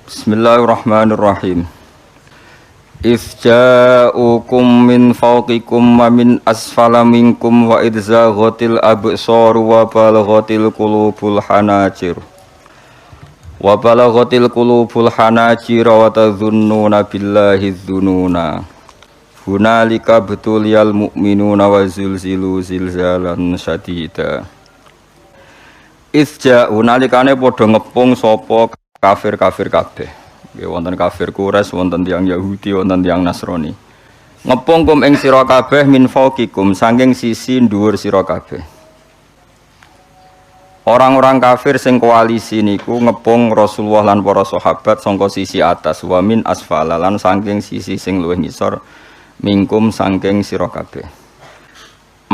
Bismillahirrahmanirrahim. Idz ja'ukum min fawqikum wa min asfala minkum wa idz zaghatil absaru wa balaghatil qulubul hanajir wa tadhunnuna billahi dzununa hunalika butuliyal mu'minuna wa zulzilu zilzalan syadida. Idz ja'u nalikane padha ngepung sapa kafir-kafir kabeh. Nggih wonten kafir Quraisy, wonten tiyang Yahudi, wonten tiyang Nasrani. Ngepung kum ing sira kabeh min fawqikum saking sisi dhuwur sira kabeh. Orang-orang kafir sing koalisi niku ngepung Rasulullah lan para sahabat saka sisi atas, wa min asfala lan saking sisi sing luwih ngisor mingkum saking sira kabeh.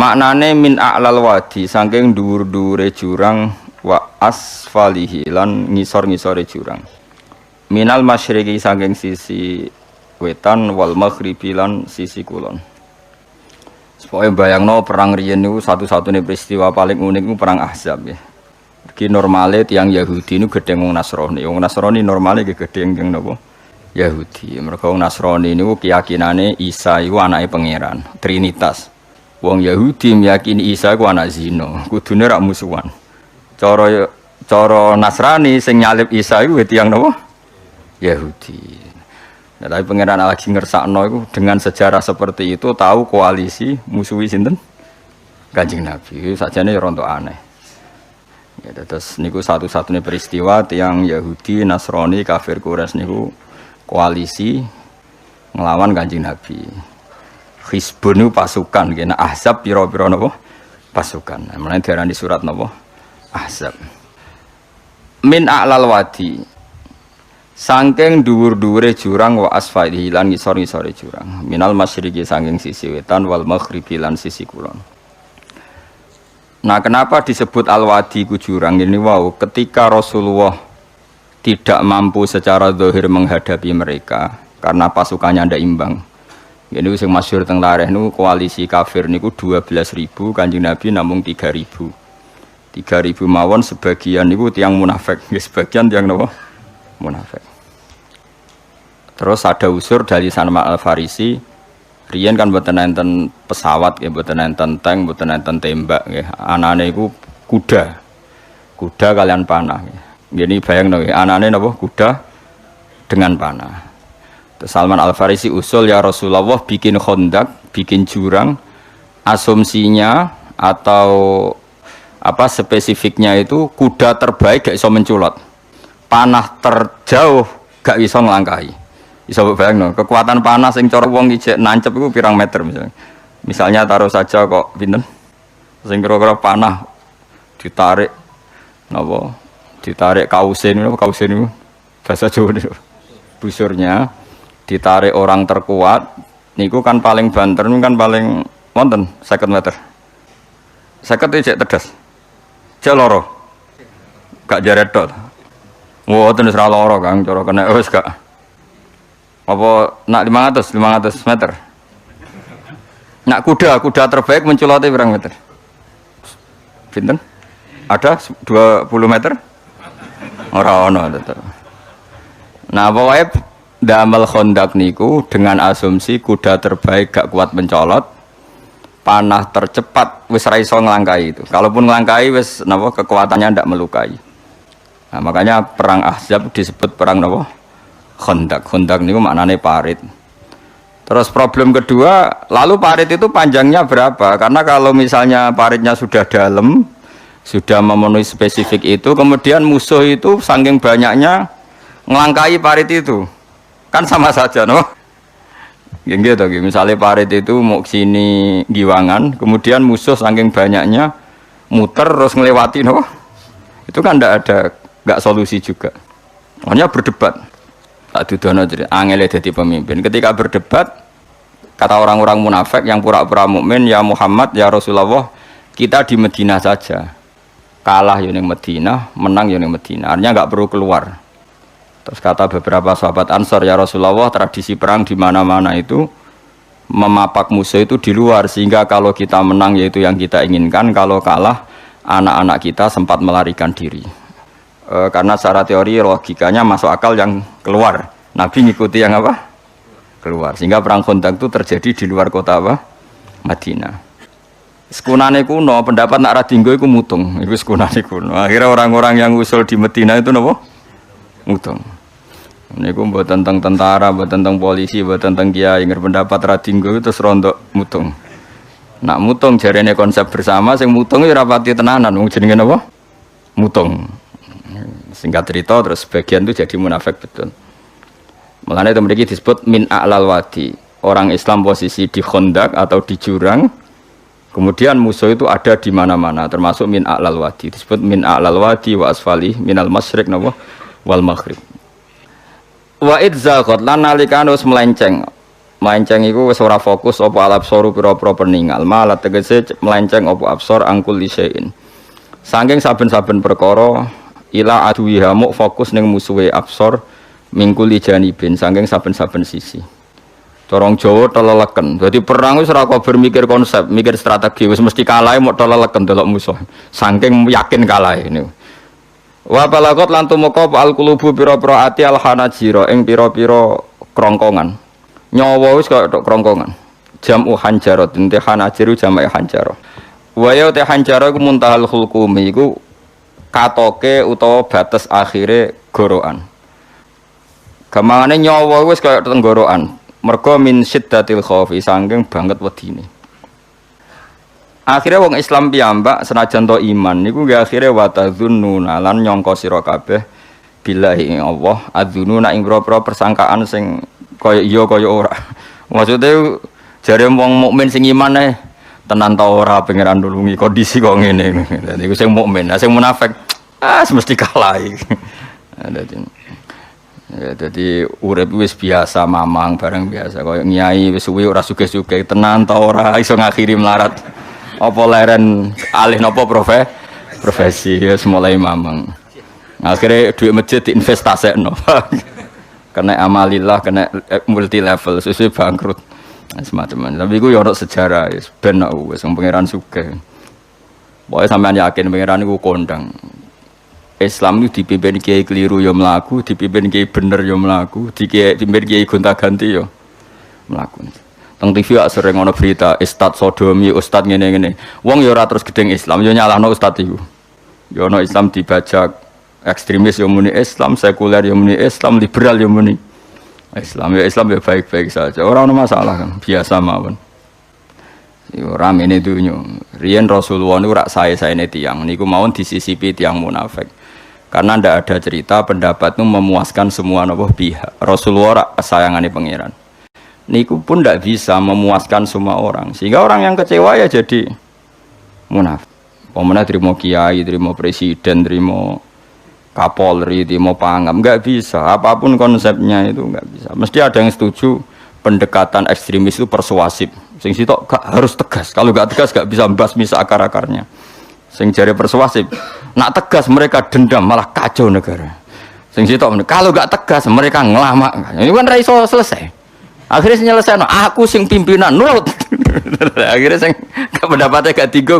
Maknane min a'lal wadi saking dhuwur-dhuwure jurang wa asfalihi lan ngisor-ngisore jurang. Minal masyriqi saking sisi wetan wal maghribi lan sisi kulon. Supaya bayangno perang riyen niku satu-satunya peristiwa paling unik niku perang Ahzab ya. Iki normale tiyang Yahudi niku gedeng wong Nasrani. Wong Nasrani normale gedeng tiyang napa? Yahudi. Mergo wong Nasrani niku keyakinane Isa iku anake pangeran, Trinitas. Wong Yahudi meyakini Isa iku anak zina, kudune rak musuhan. Cara Nasrani sing nyalib Isa iku tiyang napa? Yahudi. Nah, tapi pangeran lagi ngersakno iku dengan sejarah seperti itu tahu koalisi musuhi sinten? Kanjeng Nabi. Sajane ya rontok aneh. Ya terus niku satu-satunya peristiwa tiyang Yahudi, Nasrani, kafir Quraisy niku koalisi nglawan Kanjeng Nabi. Hizbun niku pasukan, kena Ahzab pira-pira napa? Pasukan. Mulane diarani surat napa? Ahzab. Min a'lal wadi. Sangking dhuwur-dhuwure jurang wa asfalihi lan ngisor-ngisore jurang. Minal masyriqi sangking sisi wetan wal maghribi lan sisi kulon. Nah, kenapa disebut al-wadi ku jurang ini? Wow, ketika Rasulullah tidak mampu secara zahir menghadapi mereka karena pasukannya ndak imbang. Ini sing masyhur teng lareh niku koalisi kafir niku 12.000, Kanjeng Nabi namung 3.000. 3.000 mawon sebagian niku tiyang munafik, sebagian tiyang napa? Munafik. Terus ada usur dari Salman Al-Farisi, riyen kan mboten enten pesawat ya, mboten enten tank, mboten enten tembak nggih. Anane iku kuda. Kuda kalian panah nggih. Ngene bayangno nggih, anane napa? Kuda dengan panah. Terus Salman Al-Farisi usul, ya Rasulullah bikin khandak, bikin jurang, asumsinya atau apa spesifiknya itu kuda terbaik gak iso menculot. Panah terjauh gak iso nglangkahi. Iso bayangno, kekuatan panah sing cara wong ijek nancep iku pirang meter misalnya. Misalnya taruh saja kok pinten? Sing kira-kira panah ditarik napa? Ditarik kausen niku bahasa Jawa niku. Busurnya ditarik orang terkuat niku kan paling banter niku kan paling wonten 50 meter. 50 ijek tedas. Jek loro. Gak jaret tok. Mboten wis ra lara Kang, cara kena wis gak. Apa nak 500 meter. Nak kuda terbaik menculote pirang meter? Pinten? Ada 20 meter? Ora ono tetep. Nah, pokoke damel khandak niku dengan asumsi kuda terbaik gak kuat mencolot, panah tercepat wis ra iso nglangkai itu. Kalaupun nglangkai wis napa kekuatannya ndak melukai. Nah, makanya perang Ahzab disebut perang napa? Khandak. Khandak niku maknane parit. Terus problem kedua, lalu parit itu panjangnya berapa? Karena kalau misalnya paritnya sudah dalam, sudah memenuhi spesifik itu, kemudian musuh itu saking banyaknya ngelangkai parit itu. Kan sama saja, no? Gitu, misalnya parit itu mau sini giwangan, kemudian musuh saking banyaknya muter terus ngelewati, no? Itu kan nggak solusi juga. Makanya berdebat. Tak dudono jadi angel jadi pemimpin. Ketika berdebat, kata orang-orang munafik yang pura-pura mukmin, ya Muhammad, ya Rasulullah, kita di Madinah saja. Kalah yang Madinah, menang yang Madinah. Artinya nggak perlu keluar. Terus kata beberapa sahabat Ansor, ya Rasulullah, tradisi perang di mana-mana itu memapak musuh itu di luar, sehingga kalau kita menang yaitu yang kita inginkan, kalau kalah anak-anak kita sempat melarikan diri. Karena secara teori logikanya masuk akal yang keluar. Nabi ngikuti yang apa? Keluar. Sehingga perang Khandaq itu terjadi di luar kota apa? Madinah. Sekunane kuno, pendapat nak radinggo itu mutung. Itu sekunane kuno. Akhirnya orang-orang yang usul di Madinah itu apa? Mutung. Ini aku buat tentang tentara, buat tentang polisi, buat tentang kiai. Yang pendapat radinggo itu terus rontok mutung. Nak mutung jarene konsep bersama, sing mutung itu rapati tenanan. Jenenge apa? Mutung. Singkat cerita terus sebagian itu jadi munafik betul. Makanya itu memiliki disebut min a'lal wadi. Orang Islam posisi di Khandaq atau di jurang. Kemudian musuh itu ada di mana-mana, termasuk min a'lal wadi. Disebut min a'lal wadi wa asfali minal masyriq wal maghrib. Wa idzaqat lan nalikan wis melenceng. Melenceng iku wis ora fokus apa alabsoru pira-pira peninggal. Malah tegese melenceng apa absor angkul lisein. Saking saben-saben perkara ila aduwiha muk fokus ning musuhe absor mingkuli janibin saking saben-saben sisi. Corong Jawa teleleken. Dadi perang wis ora kok bermikir konsep, mikir strategi, wis mesti kalah mok teleleken delok musuh. Saking yakin kalah niku. Wa balagot lan tumeka al qulubu pira-pira ati al hanajira ing pira-pira krongkongan. Nyawa wis kaya tok krongkongan. Jam'u hanjarat, ente hanajiru jam'e hanjarah. Wa ya te hanjarah iku muntahal khulqumi iku katoke utawa batas akhire gorokan. Gamangane nyawa wis kaya tenggorokan. Mergo min syiddatil khaufi saking banget wedine. Akhirnya wong Islam piyambak senajan to iman niku nggih akhire wa tadzunnuna lan nyangka sira kabeh billahi Allah adzununa ing pira-pira persangkaan sing kaya iya kaya ora. Maksude jare wong mukmin sing iman tenan ta ora pangeran nulungi kondisi kok ngene. Dadi iku sing mukmin, sing munafik mesti kalah iki. Jadi urip wis biasa mamang bareng biasa kaya nyai wis suwe ora sugih-sugih tenan ta ora iso ngakhiri melarat. Apa leren alih napa profesi ya mulai mamang. Akhirnya duit masjid diinvestasekno. Kena amalillah, kena multi level sesuai bangkrut. Semacam. Tapi iku ya ono sejarah wis ben wis pangeran sugih. Pokoke sampean yakin pangeran iku kondang. Islam itu dipimpin kiai keliru ya mlaku, dipimpin kiai bener ya mlaku, dipimpin kiai gonta-ganti ya mlaku. Teng TV sering ana berita ustad sodomi, ustad ngene-ngene. Wong ya ora terus gedeng Islam, ya nyalahno ustad iku. Ya ana Islam dibajak, ekstremis ya muni Islam, sekuler ya muni Islam, liberal ya muni Islam. Ya Islam ya baik-baik saja. Ora ana masalah kan, biasa mawon. Yo ramene dunyo. Riyen Rasulullah niku rak sae-saene tiyang niku mawon disisipi tiyang munafik. Karena ndak ada cerita pendapat itu memuaskan semua napa pihak. Rasulullah rak kesayangane pangeran. Niku pun tidak bisa memuaskan semua orang, sehingga orang yang kecewa ya jadi munafik. Pemenang terima kiai, terima presiden, terima kapolri, terima pangam, nggak bisa. Apapun konsepnya itu nggak bisa. Mesti ada yang setuju pendekatan ekstremis itu persuasif. Sing sitok harus tegas. Kalau nggak tegas nggak bisa membasmi akar-akarnya. Sing jari persuasif, nak tegas mereka dendam malah kacau negara. Sing sitok kalau nggak tegas mereka ngelamak. Ini kan raiso selesai. Akhirnya nyelesai, aku sing pimpinan nurut. Akhirnya sing pendapatnya gak tiga,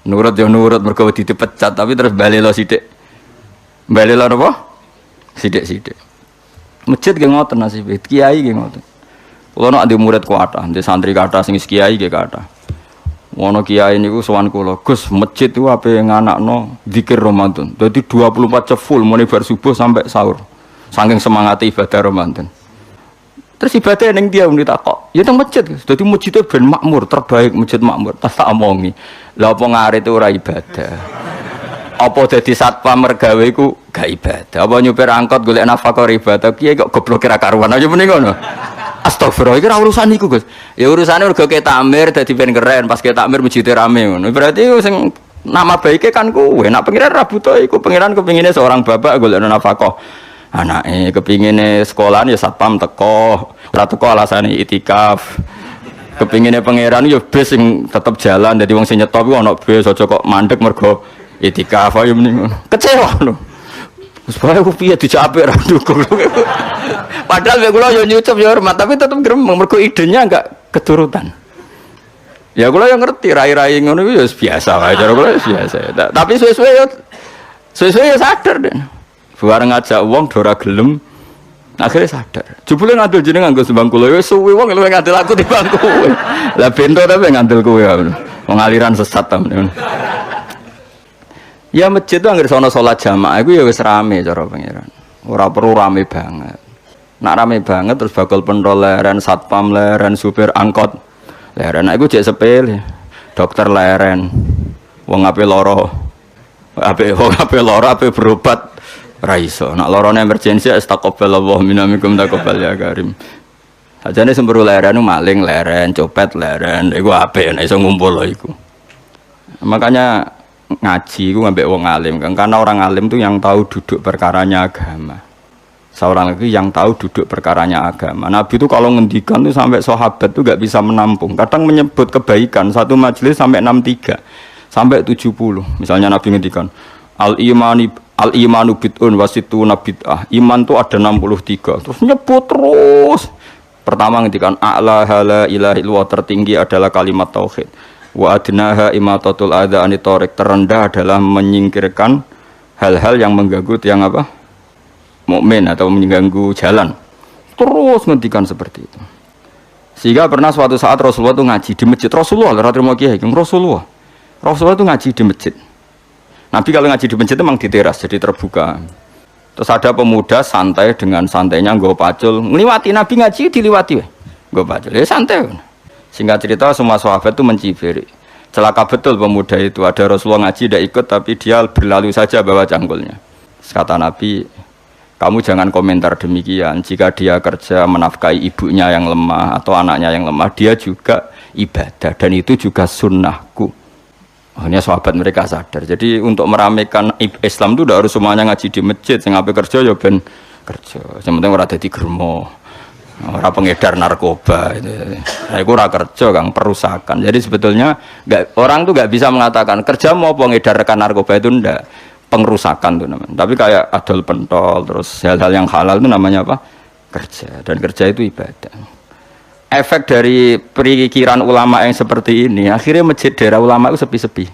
nurut ya nurut mergo dipecat, tapi terus balik lo sidik, balik lo apa? Sidik. Masjid gak ngoten nasib, kiai gak ngoten. Kalau nak di murid kuata, di santri kata, sing kiai gak kata. Wono kiai niku sowan kula, Gus masjid itu apa yang anak no zikir Ramadan. Jadi 24 jam full mulai bar subuh sampai sahur. Saking semangat ibadah Ramadan. Terus ibadah ning dia muni takok. Ya teng masjid. Dadi masjid ben makmur, terbaik masjid makmur. Tas tak omongi. Lah apa ngarit ora ibadah. Apa dadi satpam mergawe iku gak ibadah. Apa nyupir angkot golek nafkah ibadah. Kiye kok goblok kira karuan aja muni ngono. Astagfirullah iki ora urusan iku, Gus. Ya urusane mergo ke takmir dadi ben keren, pas ke takmir masjid rame ngono. Berarti sing nama baike kan kuwe. Nek pengiran ra butuh iku pengiran kepingine seorang bapak golek nafkah. Anake kepingine sekolahan ya satpam teko, ora teko alasane itikaf. Kepingine pangeran ya bis sing tetep jalan, dadi wong sing nyetop iku ana bis aja kok mandek mergo itikaf ayo mending. Kecewa lho. Wis bae ku piye dicapik ra dukung. Padahal mek kula yo nyucup yo hormat, tapi tetep gremeng mergo idenya enggak keturutan. Ya kula yang ngerti rai-rai ngono iku ya biasa wae, cara kula biasa. Tapi suwe-suwe yo sadar deh. Bareng ngajak wong do ora gelem. Akhirnya sadar. Jebule ngandel jeneng nganggo sembang kula wis suwi wong luwih ngandel aku timbang kowe. Lah bento tapi ngandel kowe wong aliran sesat ta. Ya masjid itu anggere sono salat jamaah iku ya wis rame cara pangeran. Ora perlu rame banget. Nak rame banget terus bakal pentol leren, satpam leren, supir angkot leren. Iku jek sepele. Dokter leren. Wong ape lara. Ape lara ape berobat. Raiso, nak lorone emergensi astagfirullah minamikum taqabbal ya karim. Ajane semburu leren maling leren, copet leren, iku apik nek iso ngumpul lho iku. Makanya ngaji iku ngambek wong alim kan, karena orang alim tuh yang tahu duduk perkaranya agama. Seorang lagi yang tahu duduk perkaranya agama. Nabi itu kalau ngendikan tuh sampai sahabat tuh gak bisa menampung. Kadang menyebut kebaikan satu majelis sampai 63, sampai 70. Misalnya Nabi ngendikan Al-imanu bid'un wasituna bid'ah. Iman tuh ada 63. Terus nyebut terus. Pertama ngendikan a'la la ilaha illallah, tertinggi adalah kalimat tauhid. Wa adnaha imatatul adza anit thariq, terendah adalah menyingkirkan hal-hal yang mengganggu yang apa? Mukmin atau mengganggu jalan. Terus ngendikan seperti itu. Sehingga pernah suatu saat Rasulullah itu ngaji di masjid. Rasulullah itu ngaji di masjid. Nabi kalau ngaji di masjid itu memang di teras, jadi terbuka. Terus ada pemuda santai dengan santainya nggo pacul, ngliwati Nabi ngaji diliwati nggo pacul. Ya santai. Singkat cerita semua sahabat itu mencibir. Celaka betul pemuda itu, ada Rasulullah ngaji tidak ikut tapi dia berlalu saja bawa cangkulnya. Kata Nabi, kamu jangan komentar demikian. Jika dia kerja menafkahi ibunya yang lemah atau anaknya yang lemah, dia juga ibadah dan itu juga sunnahku. Hanya sahabat mereka sadar. Jadi untuk meramaikan Islam itu tidak harus semuanya ngaji di masjid. Yang apa kerja ya ben kerja. Yang penting orang jadi germo, orang pengedar narkoba. Nah, itu orang kerja, kang perusakan. Jadi sebetulnya orang tuh nggak bisa mengatakan kerja mau pengedarkan narkoba itu ndak, pengerusakan tuh namanya. Tapi kayak adol pentol, terus hal-hal yang halal itu namanya apa? Kerja. Dan kerja itu ibadah. Efek dari pikiran ulama yang seperti ini, akhirnya masjid daerah ulama itu sepi-sepi.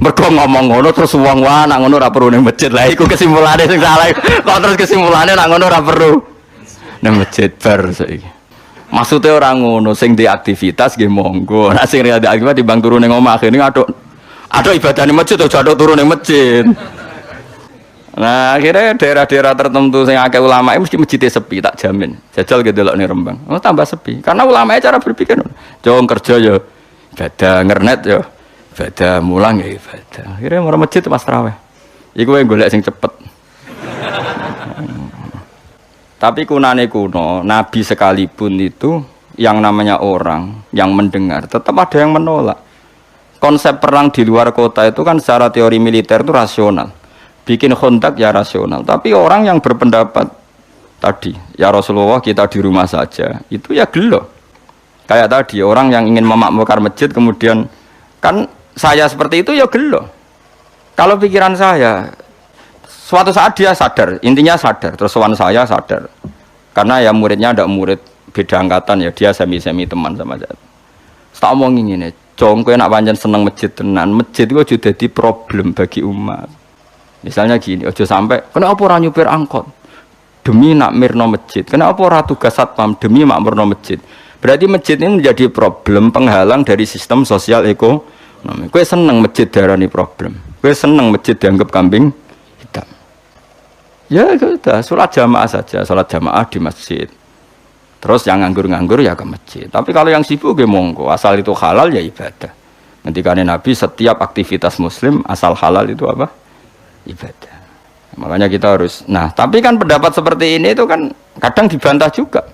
Mergo ngomong ngono terus wong wae nak ngono ora perlu ning masjid. Lah iku kesimpulane sing salah. Kok terus kesimpulannya nak ngono ora perlu ning masjid bar saiki. Maksudnya orang ngono sing di aktivitas nggih monggo. Nek sing ada aktivitas timbang turu ning omah akhirnya aduk ibadah ning masjid aja aduk turu ning masjid. Nah akhirnya daerah-daerah tertentu yang akeh ulama mesti masjidnya sepi, tak jamin. Jajal gitu loh nih Rembang, tambah sepi. Karena ulama cara berpikir, jauh kerja ya, ibadah ngernet ya, ibadah mulang ya ibadah. Akhirnya mau masjid pas tarawih. Iku yang golek sing cepet. Tapi kunane kuno, Nabi sekalipun itu yang namanya orang yang mendengar, tetap ada yang menolak. Konsep perang di luar kota itu kan secara teori militer itu rasional. Bikin kontak ya rasional, tapi orang yang berpendapat tadi, ya Rasulullah kita di rumah saja, itu ya gelo. Kayak tadi orang yang ingin memakmurkan masjid kemudian kan saya seperti itu ya gelo. Kalau pikiran saya, suatu saat dia sadar, intinya sadar, terus sowan saya sadar, karena ya muridnya ada murid beda angkatan ya, dia semi teman sama saya. Tak omongin ini, cong kowe nak pancen seneng masjid tenan, masjid itu juga jadi problem bagi umat. Misalnya gini, ojo sampai kenapa ora nyupir angkot demi nak mirno masjid, kenapa ora tugas satpam demi makmurno masjid. Berarti masjid ini menjadi problem penghalang dari sistem sosial ekonomi. Kowe seneng masjid darani problem, kowe seneng masjid dianggap kambing hitam. Ya sudah, sholat jamaah saja, sholat jamaah di masjid. Terus yang nganggur-nganggur ya ke masjid. Tapi kalau yang sibuk ya monggo, asal itu halal ya ibadah. Ngendikane Nabi setiap aktivitas muslim asal halal itu apa? Ibadah. Makanya kita harus. Nah, tapi kan pendapat seperti ini itu kan kadang dibantah juga.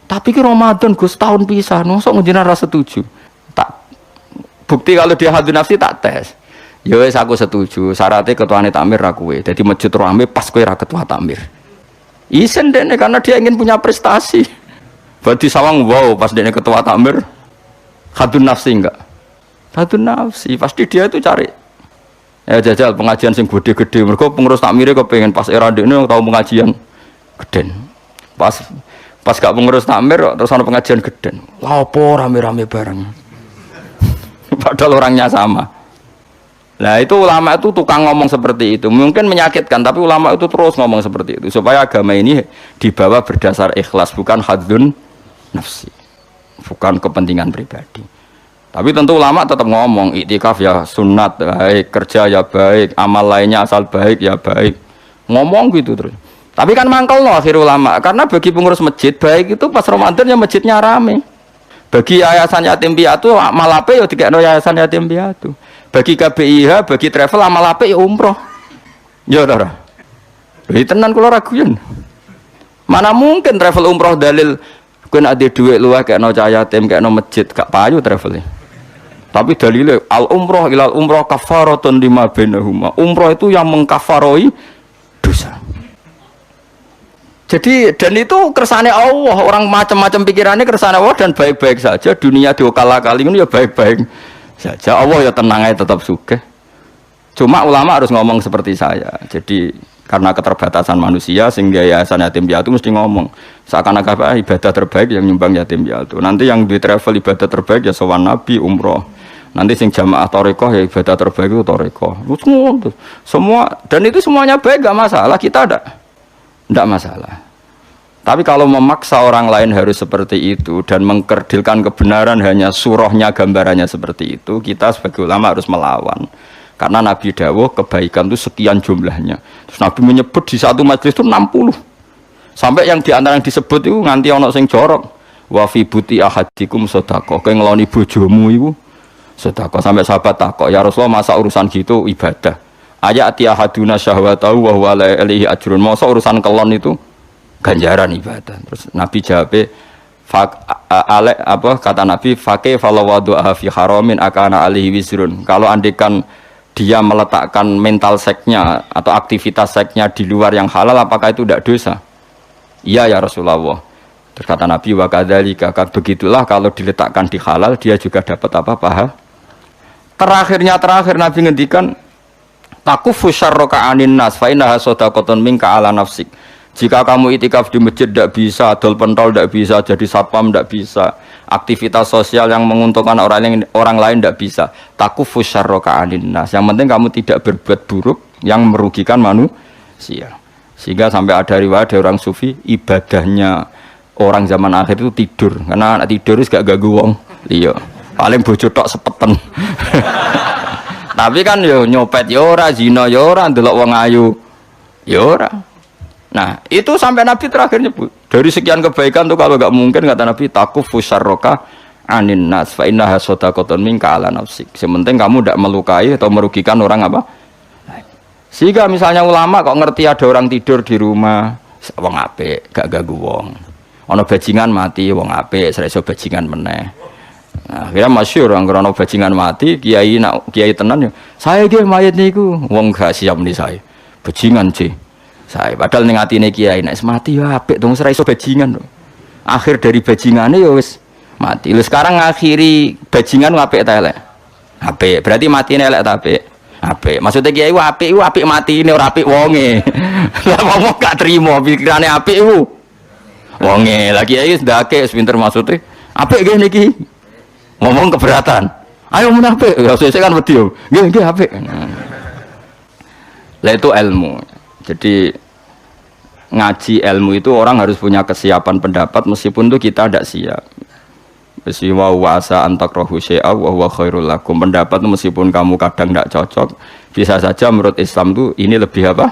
Tapi ki Ramadan Gus tahun pisah, nosok njenengan ra setuju. Tak bukti kalau dia hadun nafsi tak tes. Ya wis aku setuju, syaratnya ketuane takmir ra kowe. Dadi masjid rame pas kowe ra ketua takmir. Isen dene karena dia ingin punya prestasi. Berarti sawang wow pas dene ketua takmir hadun nafsi enggak? Hadun nafsi, pasti dia itu cari. Ya jajal pengajian sing gede-gede, mereka pengurus takmire kepengen pas era ini tahu pengajian geden. Pas gak pengurus takmir terus ana pengajian geden. Lah opo rame-rame bareng. Padahal orangnya sama. Nah itu ulama itu tukang ngomong seperti itu, mungkin menyakitkan, tapi ulama itu terus ngomong seperti itu supaya agama ini dibawa berdasar ikhlas, bukan hadzun nafsi, bukan kepentingan pribadi. Tapi tentu ulama tetap ngomong iktikaf ya sunat baik, kerja ya baik, amal lainnya asal baik ya baik, ngomong gitu terus. Tapi kan mangkel loh akhir ulama, karena bagi pengurus masjid baik itu pas Ramadan ya masjidnya rame. Bagi yayasan yatim piatu amal ape ya dikekno yayasan yatim piatu. Bagi KBIH, bagi travel amal ape ya umroh. Ya ora. Lha tenan kula raguyan. Mana mungkin travel umroh dalil kowe nek ade dhuwit luwih kekno cah yatim kekno masjid gak payu travel. Tapi dalile al umroh ilal umroh kafaratun lima bainahuma. Umroh itu yang mengkafaroi dosa. Jadi dan itu kersane Allah, orang macam-macam pikirannya kersane Allah dan baik-baik saja. Dunia diokal-akali ini ya baik-baik saja. Allah ya tenang aja tetap sugih. Cuma ulama harus ngomong seperti saya. Jadi karena keterbatasan manusia sehingga yayasan yatim piatu mesti ngomong seakan-akan ibadah terbaik yang nyumbang yatim piatu. Nanti yang di travel ibadah terbaik ya sowan nabi umroh. Nanti sing jamaah thariqah ya ibadah terbaik itu thariqah. Semua dan itu semuanya baik gak masalah, kita tidak masalah. Tapi kalau memaksa orang lain harus seperti itu dan mengkerdilkan kebenaran hanya surahnya, gambarannya seperti itu, kita sebagai ulama harus melawan. Karena Nabi dawuh kebaikan itu sekian jumlahnya. Terus Nabi menyebut di satu majelis itu 60. Sampai yang diantara yang disebut itu nganti ono sing jorok. Wa fi buti ahadikum sedekah. Kowe ngeloni bojomu iku sedekah. Sampai sahabat takok, "Ya Rasulullah, masa urusan gitu ibadah? Ayati ahaduna syahwatahu wa huwa alaihi ajrun." Masa urusan kelon itu ganjaran ibadah. Terus Nabi jawab, kata Nabi, "Faqih falawadu'a fi haramin akana alaihi wizrun." Kalau andekan dia meletakkan mental seksnya atau aktivitas seksnya di luar yang halal, apakah itu tidak dosa? Iya ya Rasulullah. Terus kata Nabi, "Wa kadzalika," begitulah kalau diletakkan di halal dia juga dapat apa? Pahala. Terakhir Nabi ngendikan, "Takufu syarraka 'anin nas fa innaha shadaqatun minka 'ala nafsik." Jika kamu itikaf di masjid tidak bisa, adol pentol tidak bisa, jadi satpam tidak bisa, aktivitas sosial yang menguntungkan orang lain tidak bisa. Takufu syarraka 'anin nas. Yang penting kamu tidak berbuat buruk yang merugikan manusia. Sehingga sampai ada riwayat dari orang sufi, ibadahnya orang zaman akhir itu tidur. Karena anak tidur itu gak ganggu wong. Iya. Paling bojo tok sepeten. Tapi kan yo nyopet yo ora, zina yo ora, ndelok wong ayu yo ora. Nah, itu sampai Nabi terakhir nyebut. Dari sekian kebaikan tuh kalau gak mungkin kata Nabi, takufu syarraka 'anin nas fa innaha shadaqatun minka 'ala nafsik. Sementing kamu tidak melukai atau merugikan orang apa? Sehingga misalnya ulama kok ngerti ada orang tidur di rumah, wong apik, gak ganggu wong. Ana bajingan mati, wong apik, iso bajingan meneh. Nah, akhirnya masyhur anggere ana bajingan mati, kiai tenan, saya iki mayit niku, wong gak siap nih saya. Bajingan sih. Saya padahal ning atine kiai nek mati ya apik dong ora iso bajingan lho. Akhir dari bajingane ya wis mati. Lho sekarang ngakhiri bajingan apik ta elek? Apik. Berarti matine elek ta apik? Apik. Maksudnya kiai ku apik matine ora apik wonge. Lah wong gak trimo pikirane apik iku. Wonge. Lah kiai wis ndake wis pinter maksude. Apik nggih niki. Ngomong keberatan. Ayo mun apik. Ya sesuk kan wedi yo. Nggih apik. Lah itu ilmu. Jadi ngaji ilmu itu orang harus punya kesiapan pendapat meskipun itu kita tidak siap. Wa wa'asa antakrahu syai'a wa huwa khairul lakum. Pendapat itu meskipun kamu kadang tidak cocok, bisa saja menurut Islam itu ini lebih apa?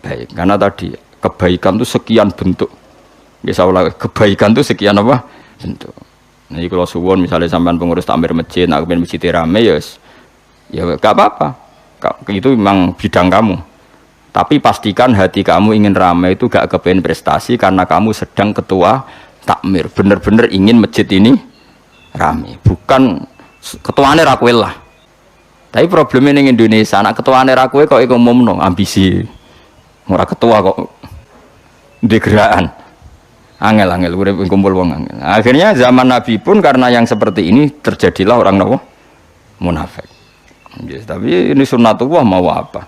Baik. Karena tadi kebaikan itu sekian bentuk. Bisa ulang, kebaikan itu sekian apa? Bentuk. Nah, kalau suwon misalnya sampean pengurus takmir masjid, nak pengen masjid rame ya gak apa-apa. Itu memang bidang kamu. Tapi pastikan hati kamu ingin ramai itu gak kepengen prestasi karena kamu sedang ketua takmir. Bener-bener ingin masjid ini ramai. Bukan ketuanya rakwel lah. Tapi problemnya di Indonesia, anak ketuanya rakwel kok ngomong ambisi. Ora ketua kok di gerakan. Angel urip kumpul wong angel. Akhirnya zaman Nabi pun karena yang seperti ini terjadilah orang munafik. Yes, tapi ini sunnatullah mau apa?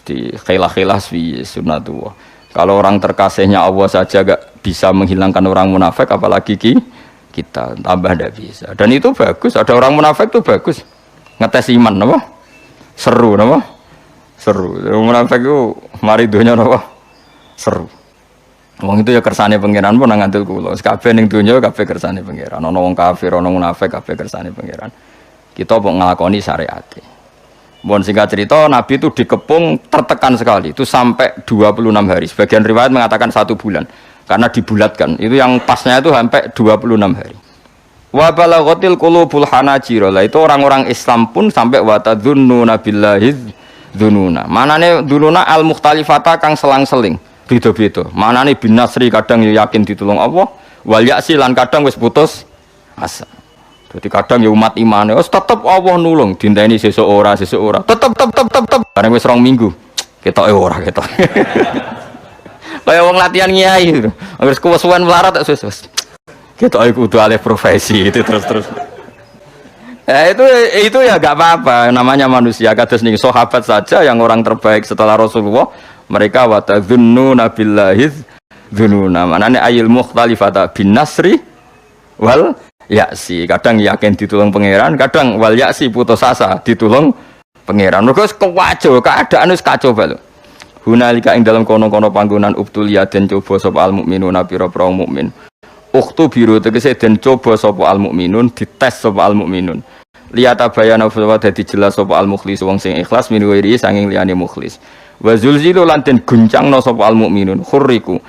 Di khilah-khilah sunnatullah. Kalau orang terkasihnya Allah saja gak bisa menghilangkan orang munafik, apalagi kita tambah tidak bisa. Dan itu bagus. Ada orang munafik itu bagus. Ngetes iman, apa? Seru napa? Seru. Munafik iku mari donya napa? Seru. Wong itu ya kersane pangeran pun nang ngandel kula. Kabeh ning donya kabeh kersane pangeran. Ana wong kafir, ana munafik kabeh kersane pangeran. Kita kok nglakoni syariate. Mohon singkat cerita, Nabi itu dikepung tertekan sekali. Itu sampai 26 hari. Sebagian riwayat mengatakan 1 bulan. Karena dibulatkan. Itu yang pasnya itu sampai 26 hari. Wa balaghatil qulubul hanajir. Lah itu orang-orang Islam pun sampai wa tadzunnuna billahi dzununa. Manane dzununa al mukhtalifata kang selang-seling. Beda-beda. Manane bin nasri kadang ya yakin ditulung Allah, wal ya'si lan kadang wis putus asa. Jadi kadang ya umat imane wis tetep Allah nulung, dinteni sesuk ora. Tetep. Bareng wis 2 minggu. Ketoke ora ketok. Kaya wong latihan kiai gitu. Wis kuwesuwen melarat wis. Ketoke kudu alih profesi itu terus. Itu ya enggak apa-apa, namanya manusia. Kados niki sahabat saja yang orang terbaik setelah Rasulullah, mereka wa tadzunnuna billahi dzununa. Manane ayil mukhtalifata bin nasri wal ya'si. Kadang yakin ditulung pangeran, kadang wal ya'si putus asa ditulung pangeran. Mergo kewajo, keadaan wis kacau bae. Hunalika ing dalam kono-kono panggonan ubtuliya den coba sapa al mukminuna pira-pira mukmin. Ukhtu biru tegese den coba sapa al mukminun, dites sapa al mukminun. Liyata bayana fa dadi jelas sapa al mukhlis wong sing ikhlas min wiri sanging liyane mukhlis. Wa zulzilu lan den guncangna sapa al mukminun khurriku.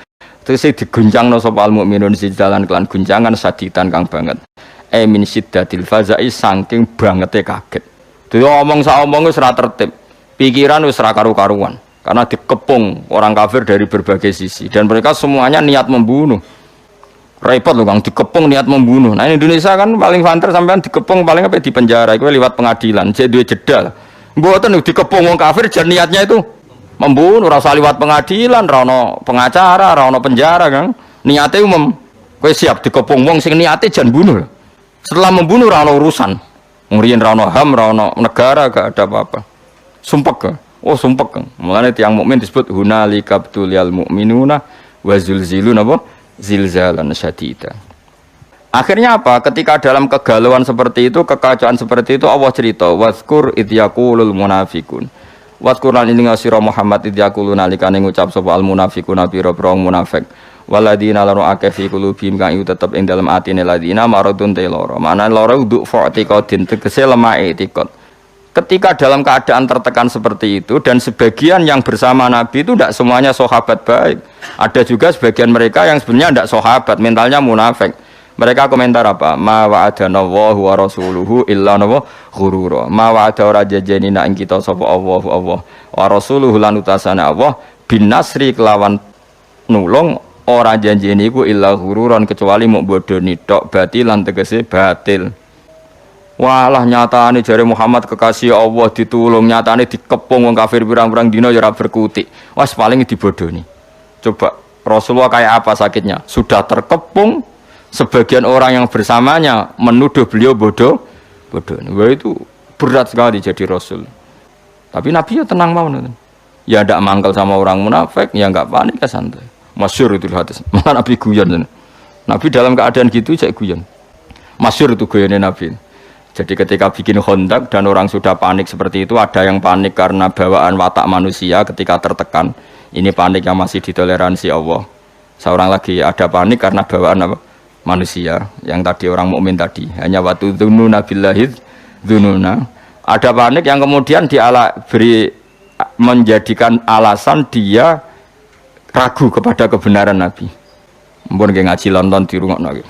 Tegese diguncangna sapa al mukminun sidalan kelan guncangan saditan kang banget. Min siddatil fazai saking bangete kaget. Dadi omong sak omong wis ora tertib. Pikiran wis ora karu-karuan karena dikepung orang kafir dari berbagai sisi dan mereka semuanya niat membunuh. Repot loh Kang, dikepung niat membunuh. Nah Indonesia kan paling banter sampean dikepung paling apa di penjara, itu lewat pengadilan. Jadi dua jeda. Mboten dikepung wong kafir jan niatnya itu membunuh, rasa lewat pengadilan, rano pengacara, rano penjara Kang. Niatnya umum. Kowe siap dikepung wong sing niate jan bunuh. Setelah membunuh rano urusan. Ngriyen rano HAM, rano negara gak ada apa-apa. Sumpek Kang. Oh sumpek Kang. Mulane tiyang mukmin disebut hunalika btulyal mu'minuna wa zulzilun apa? Zilzalan syadida. Akhirnya apa? Ketika dalam kegalauan seperti itu, kekacauan seperti itu, Allah cerita, wazkur idh yaqulul munafiqun. Wazkur lan ing sira Muhammad idh yaquluna nalikane ngucap sapa al munafiquna pira-pira munafik. Waladina laru akeh fi qulubihim kang tetep ing dalem atine ladina maradun te lara. Mana lara uduk fa'tiqadin tegese lemah etikot. Ketika dalam keadaan tertekan seperti itu dan sebagian yang bersama Nabi itu tidak semuanya sahabat baik. Ada juga sebagian mereka yang sebenarnya tidak sahabat, mentalnya munafik. Mereka komentar apa? Ma wa'adana Allahu wa rasuluhu illa ghurura. Ma wa'ada ora jajanina ing kita sapa Allah wa rasuluhu lan utasane Allah bin nasri kelawan nulung ora janjeni iku illa ghururan kecuali muk bodoni tok batilan tegese batil. Walah nyatane jare Muhammad kekasih Allah ditulung, nyatane dikepung wong kafir pirang-pirang dina ya ora berkutik. Wes paling dibodoni. Coba Rasulullah kayak apa sakitnya? Sudah terkepung, sebagian orang yang bersamanya menuduh beliau bodoh. Wah itu berat sekali jadi Rasul. Tapi Nabi ya tenang mau nonton. Ya ndak mangkel sama orang munafik, ya enggak panik, ya santai. Masyhur itu hadis. Malah Nabi guyon. Nabi dalam keadaan gitu cek guyon. Masyhur itu guyone Nabi. Jadi ketika bikin Khandaq dan orang sudah panik seperti itu, ada yang panik karena bawaan watak manusia ketika tertekan. Ini panik yang masih ditoleransi Allah. Seorang lagi ada panik karena bawaan apa? Manusia. Yang tadi orang mukmin tadi. Hanya watu dzununa billahi dzununa. Ada panik yang kemudian menjadikan alasan dia ragu kepada kebenaran Nabi. Mbon ngaji London di rumah lagi.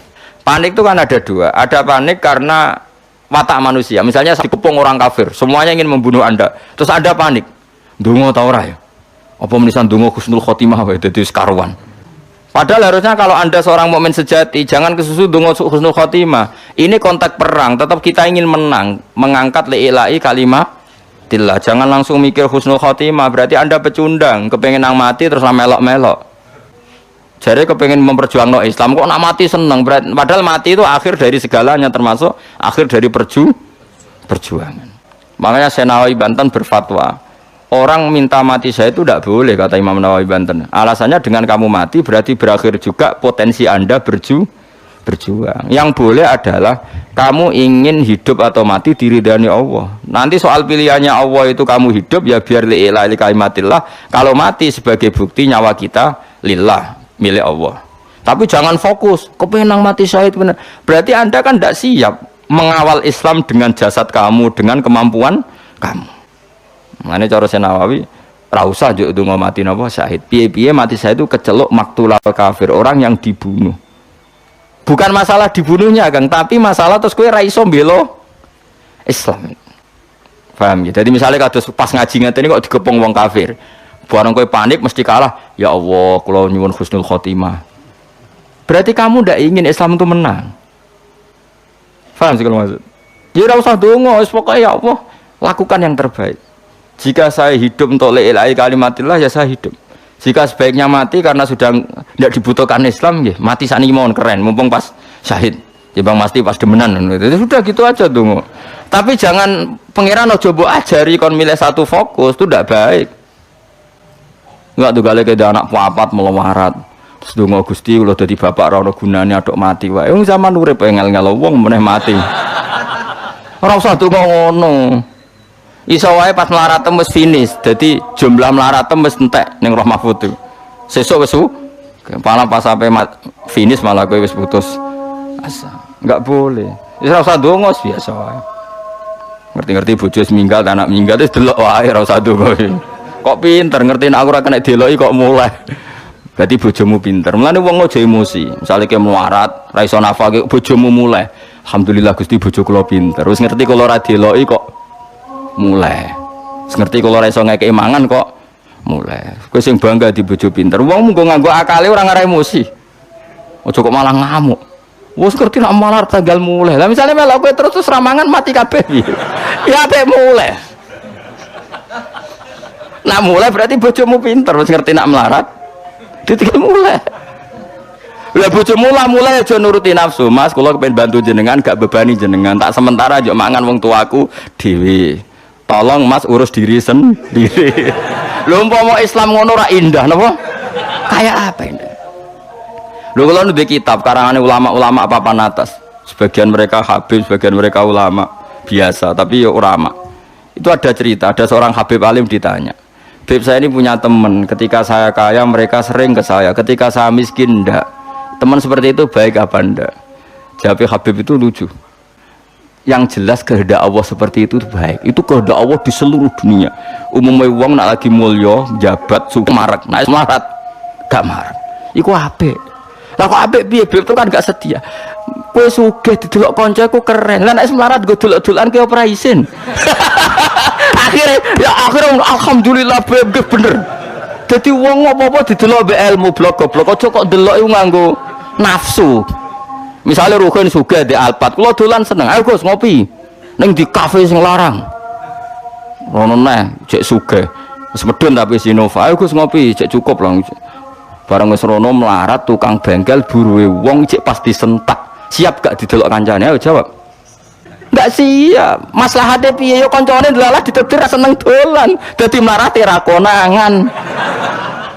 Panik itu kan ada dua. Ada panik karena watak manusia, misalnya dikepung orang kafir, semuanya ingin membunuh Anda, terus Anda panik, ndonga ta ora ya? Apa menisan ndonga husnul khotimah wae dadi karuan. Padahal harusnya kalau Anda seorang mukmin sejati, jangan kesusu ndonga husnul khotimah. Ini konteks perang, tetap kita ingin menang, mengangkat li'ilai kalimatillah. Jangan langsung mikir husnul khotimah, berarti Anda pecundang, kepengen nang mati terus melok-melok. Jadi kepengen memperjuangkan Islam kok nak mati seneng, padahal mati itu akhir dari segalanya, termasuk akhir dari perjuangan. Makanya Syekh Nawawi Banten berfatwa, orang minta mati saya itu tidak boleh, kata Imam Nawawi Banten. Alasannya dengan kamu mati berarti berakhir juga potensi Anda berjuang. berjuang. Yang boleh adalah kamu ingin hidup atau mati diridani Allah. Nanti soal pilihannya Allah itu kamu hidup ya biar li'ilah li kalimatillah. Kalau mati sebagai bukti nyawa kita lillah, milik Allah. Tapi jangan fokus, kepenang mati syahid benar. Berarti Anda kan tidak siap mengawal Islam dengan jasad kamu, dengan kemampuan kamu. Ini cara Nawawi, ra usah njuk ndonga mati napa syahid. Piye-piye mati syahid itu keceluk maktulal kafir, orang yang dibunuh. Bukan masalah dibunuhnya, Kang, tapi masalah terus kowe ra iso mbela Islam. Paham ya? Jadi misalnya kados pas ngaji ngene kok digepung wong kafir. Barang kowe panik mesti kalah. Ya Allah, kula nyuwun husnul khotimah. Berarti kamu ndak ingin Islam itu menang. Paham sih kalau maksud? Ya ora usah donga, wis pokoke ya Allah, lakukan yang terbaik. Jika saya hidup untuk la ilaha kalimatillah ya saya hidup. Jika sebaiknya mati karena sudah tidak dibutuhkan Islam, ya mati saniki mawon keren, mumpung pas syahid. Ya Bang mesti pas demenan. Sudah gitu aja donga. Tapi jangan pangeran aja mbok ajari kon milih satu fokus, itu tidak baik. Enggak tuh gale ke anak papat melawarat. Terus donga Gusti kula dadi bapak ora ono gunane aduk mati wae. Wong zaman urip ngel-ngel wong meneh mati. Ora usah donga ngono. Iso wae pas melarat wis finish. Dadi jumlah melarat wis entek ning Roh Mahfud itu. Sesuk wis kepala pas sampai finish malah kowe wis putus asa. Enggak boleh. Wis ora usah donga biasa wae. Ngerti-ngerti bojo wis minggat, anak minggat wis delok wae ora usah donga. Kok pinter ngerti nek aku ora kena deloki kok mulai. Berarti bojomu pinter. Mulane wong aja emosi. Misale ke melarat, ra iso nafkah bojomu mulai. Alhamdulillah Gusti bojo kula pinter. Wis ngerti kula ora deloki kok mulai. Wis ngerti kula ora iso ngekeki mangan kok mulai. Kowe sing bangga di bojo pinter. Wong mung nganggo akale ora ngare emosi. Aja kok malah ngamuk. Wis ngerti nek malar tanggal mulai. Lah misale melok kowe terus ramangan mati kabeh. Ya apik mulai. Nak mulai berarti bojomu pinter. Wis ngerti nak melarat. Ditinggal mulai. Lah bojomu mulai aja nuruti nafsu. Mas, kula kepengin bantu jenengan gak bebani jenengan. Tak sementara aja mangan wong tuaku dhewe. Tolong Mas urus diri sendiri. Lho umpama Islam ngono ora indah napa? Kayak apa ini? Lho kula nulis kitab karangane ulama-ulama papan atas. Sebagian mereka habib, sebagian mereka ulama biasa, tapi ya ulama. Itu ada cerita, ada seorang habib alim ditanya. Habib saya ini punya teman, ketika saya kaya mereka sering ke saya, ketika saya miskin enggak. Teman seperti itu baik apa enggak? Jawab Habib itu lucu. Yang jelas kehendak Allah seperti itu baik. Itu kehendak Allah di seluruh dunia. Umumnya wong nak lagi mulya, jabat, suka marak, nah melarat, gak marak. Iku apik. Lah kok apik piye? Habib itu kan gak setia. Kowe sugih didelok kancaku keren. Lah nek melarat go delok-delokan ki ora isin. akhirnya alhamdulillah bener. Jadi wong apa-apa didelok mbek ilmu blok-blok aja kok delok iku nganggo nafsu. Misalnya Ruhin sugih di Alphard, kula dolan seneng. Ayo Gus ngopi ning di kafe sing larang. Rono neh cek sugih. Wis medun tapi Sinova. Ayo Gus ngopi cek cukup lah. Bareng wis rono melarat tukang bengkel buruwe wong cek pasti sentak. Siap gak didelok kancane? Ayo jawab. Enggak siap. Maslahate piye yo kancane delalah ditetir seneng dolan. Dadi mlarate ra konangan.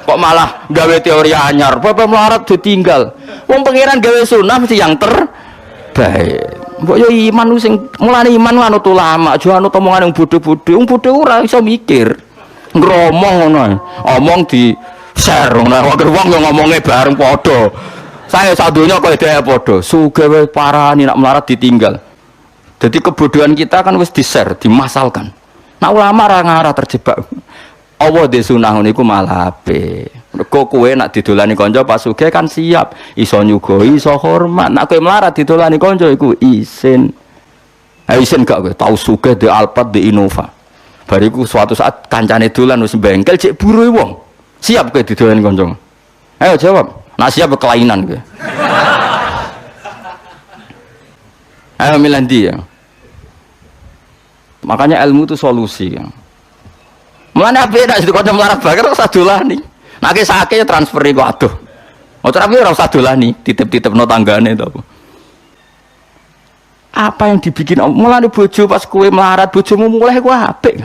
Kok malah gawe teori anyar. Bapak melarat ditinggal. Wong pangeran gawe sunah mesti yang terbaik. Mbok yo iman sing mulane iman anut ulama, aja anut omongan yang bodho-bodho. Wong bodho ora iso mikir. Ngromong ngono. Omong di share ngono. Wong yo ngomongnya bareng padha. Saya sadonya kok dhewe padha. Sugih wae parani nak melarat ditinggal. Jadi kebodohan kita kan wis di-share, dimasalkan. Nah ulama ora ngarah terjebak. Allah di sunah niku malah apik. Mergo kowe nak didolani kanca pas sugih kan siap, iso nyugoi, iso hormat. Nak kowe melarat didolani kanca iku isin. Isin gak kowe tau sugih di Alphard di Innova. Bariku suatu saat kancane dolan wis bengkel cek buruhe wong. Siap kowe didolani kanca. Ayo jawab. Nak siap kelainan kowe. Ayo milih ndi ya. Makanya ilmu itu solusi ya. Mulane ape nek kanca melarat bakar ora usah dolani. Nek sakit transferi kok aduh. Ora tapi ora usah dolani, titip-titipno tanggane to. Apa yang dibikin mulane bojo pas kowe melarat bojomu mulai ku apik.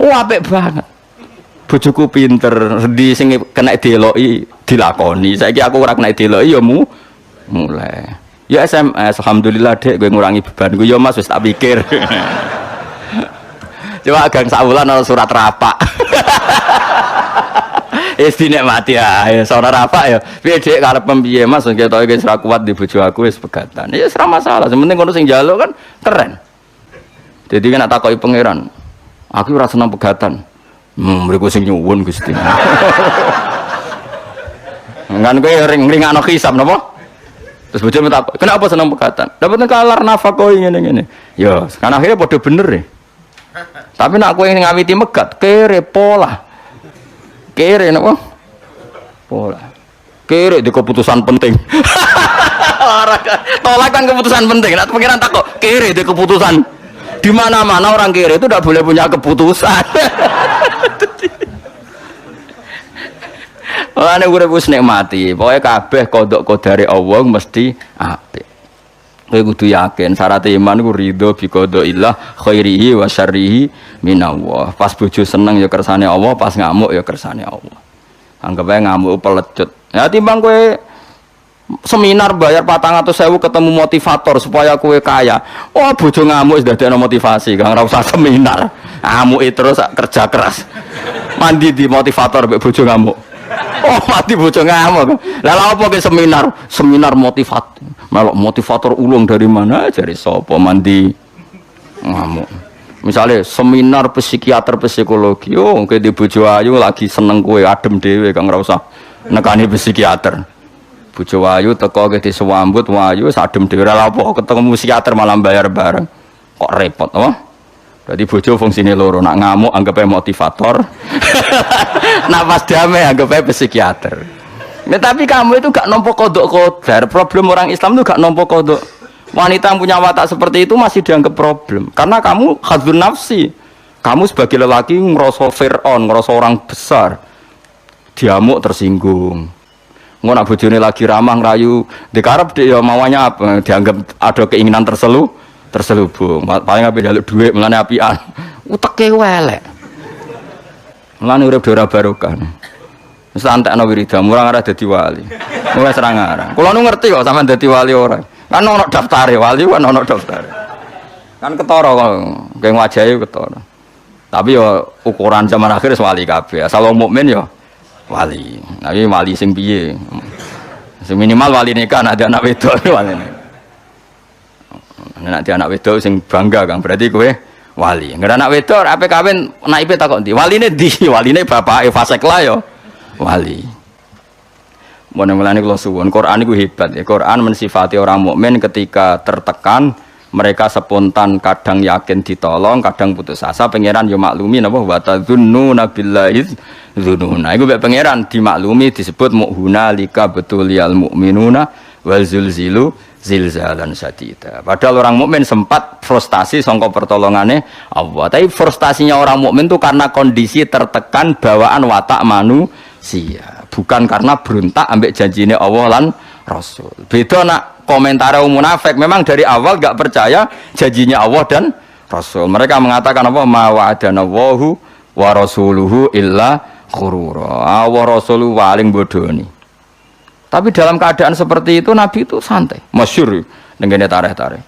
Oh apik banget. Bojoku pinter, di sing kena deloki dilakoni. Saiki aku ora kena deloki ya Mulai. Ya SMS, alhamdulillah dek, gue ngurangi beban gue. Ya mas, wis tak pikir. Coba gang saulan ana surat rapak. Wis dinikmati ya, surat rapak ya. Piye dek karep piye mas, ketoke wis ra kuat di bojo aku wis pegatan. Ya wis ra masalah, sementing kono sing njaluk kan keren. Jadi kan tak takoki pangeran. Aku ora seneng pegatan. Mriku sing nyuwun Gusti. Kan kowe ring-ringakno hisab napa? Terus bojomu tak, kenapa seneng pegatan? Dapat kalar nafkah ngene-ngene. Ya, kan akhirnya padha bener ya. Tapi nak kowe ngawiti megat, kere pola. Kere napa? Pola. Kere di keputusan penting. Tolak kan keputusan penting. Nak pengiran takok, kere di keputusan. Di mana-mana orang kere itu tidak boleh punya keputusan. Mulane urip wis nikmati. Pokoke kabeh kodok kodare Allah mesti apik. Kowe kudu yakin syarat iman ku ridho bi qadaillah khairihi wa syarrihi minallah. Pas bojo seneng ya kersane Allah, pas ngamuk ya kersane Allah. Anggap ae ngamuk pelecut. Ya timbang kowe seminar bayar 400.000 ketemu motivator supaya kowe kaya. Oh bojo ngamuk wis dadekno motivasi, Kang ora usah seminar. Ngamuki terus kerja keras. Mandi di motivator mbek bojo ngamuk. Oh mati bocah ngamuk. Lah lha apa ke seminar? Seminar motivator. Melok motivator ulung dari mana? Dari sapa mandi ngamuk. Misalnya seminar psikiater psikologi. Oh kowe di bojo ayu lagi seneng kowe adem dhewe Kang ora usah nekani psikiater. Bojo ayu teko ke disewambut wayu adem dhewe. Lah apa ketemu psikiater malah bayar bareng. Kok repot apa? Jadi bojo fungsine loro, nak ngamuk anggapnya motivator, nak pas damai anggapnya psikiater. Ya, tapi kamu itu gak nompo kodok kodar. Problem orang Islam itu gak nompo kodok. Wanita yang punya watak seperti itu masih dianggap problem. Karena kamu hadzun nafsi. Kamu sebagai lelaki ngerasa Fir'aun, ngerasa orang besar. Diamuk tersinggung. Ngono bojone lagi ramah ngerayu, dikarep dia mauannya apa? Dianggap ada keinginan terselubung. Paling ape njaluk dhuwit mulane apian. Uteke welek. Mulane urip ora barokah. Wis antekno wiridan, ora arep dadi wali. Wis ora ngarang. Kula nu ngerti kok sampean dadi wali ora. Kan ono daftare wali kan ono daftare. Kan ketara kok geng wajahe ketara. Tapi yo ukuran zaman akhir wali kabeh. Asal wong mukmin yo wali. Tapi wali sing piye? Sing minimal wali nikah ada anak wedok wali. Nek anak wedok sing bangga Kang, berarti kowe wali. Nggak anak wedok ape kawin naipe takok ndi? Waline ndi? Waline bapake fasik lah yo. Wali. Mulane kula suwun, Quran iku hebat ya. Quran mensifati orang mukmin ketika tertekan, mereka spontan, kadang yakin ditolong, kadang putus asa. Pangeran yo maklumi napa wa tadzunnuna billahi dzununa. Iku mek pangeran dimaklumi disebut mu'hunalika betuliyal mu'minuna wal zulzilu zilzalan sadida. Padahal orang mukmin sempat frustasi sangka pertolongane Allah. Tapi frustasinya orang mukmin itu karena kondisi tertekan bawaan watak manusia, bukan karena berontak ambek janjine Allah lan Rasul. Beda nak komentar munafik, memang dari awal gak percaya janjinya Allah dan Rasul. Mereka mengatakan apa? Ma wa'adana Allahu wa rasuluhu illa ghurura. Wa rasuluhu paling bodoni. Tapi dalam keadaan seperti itu Nabi itu santai, masyhur dengan tarikh-tarikh.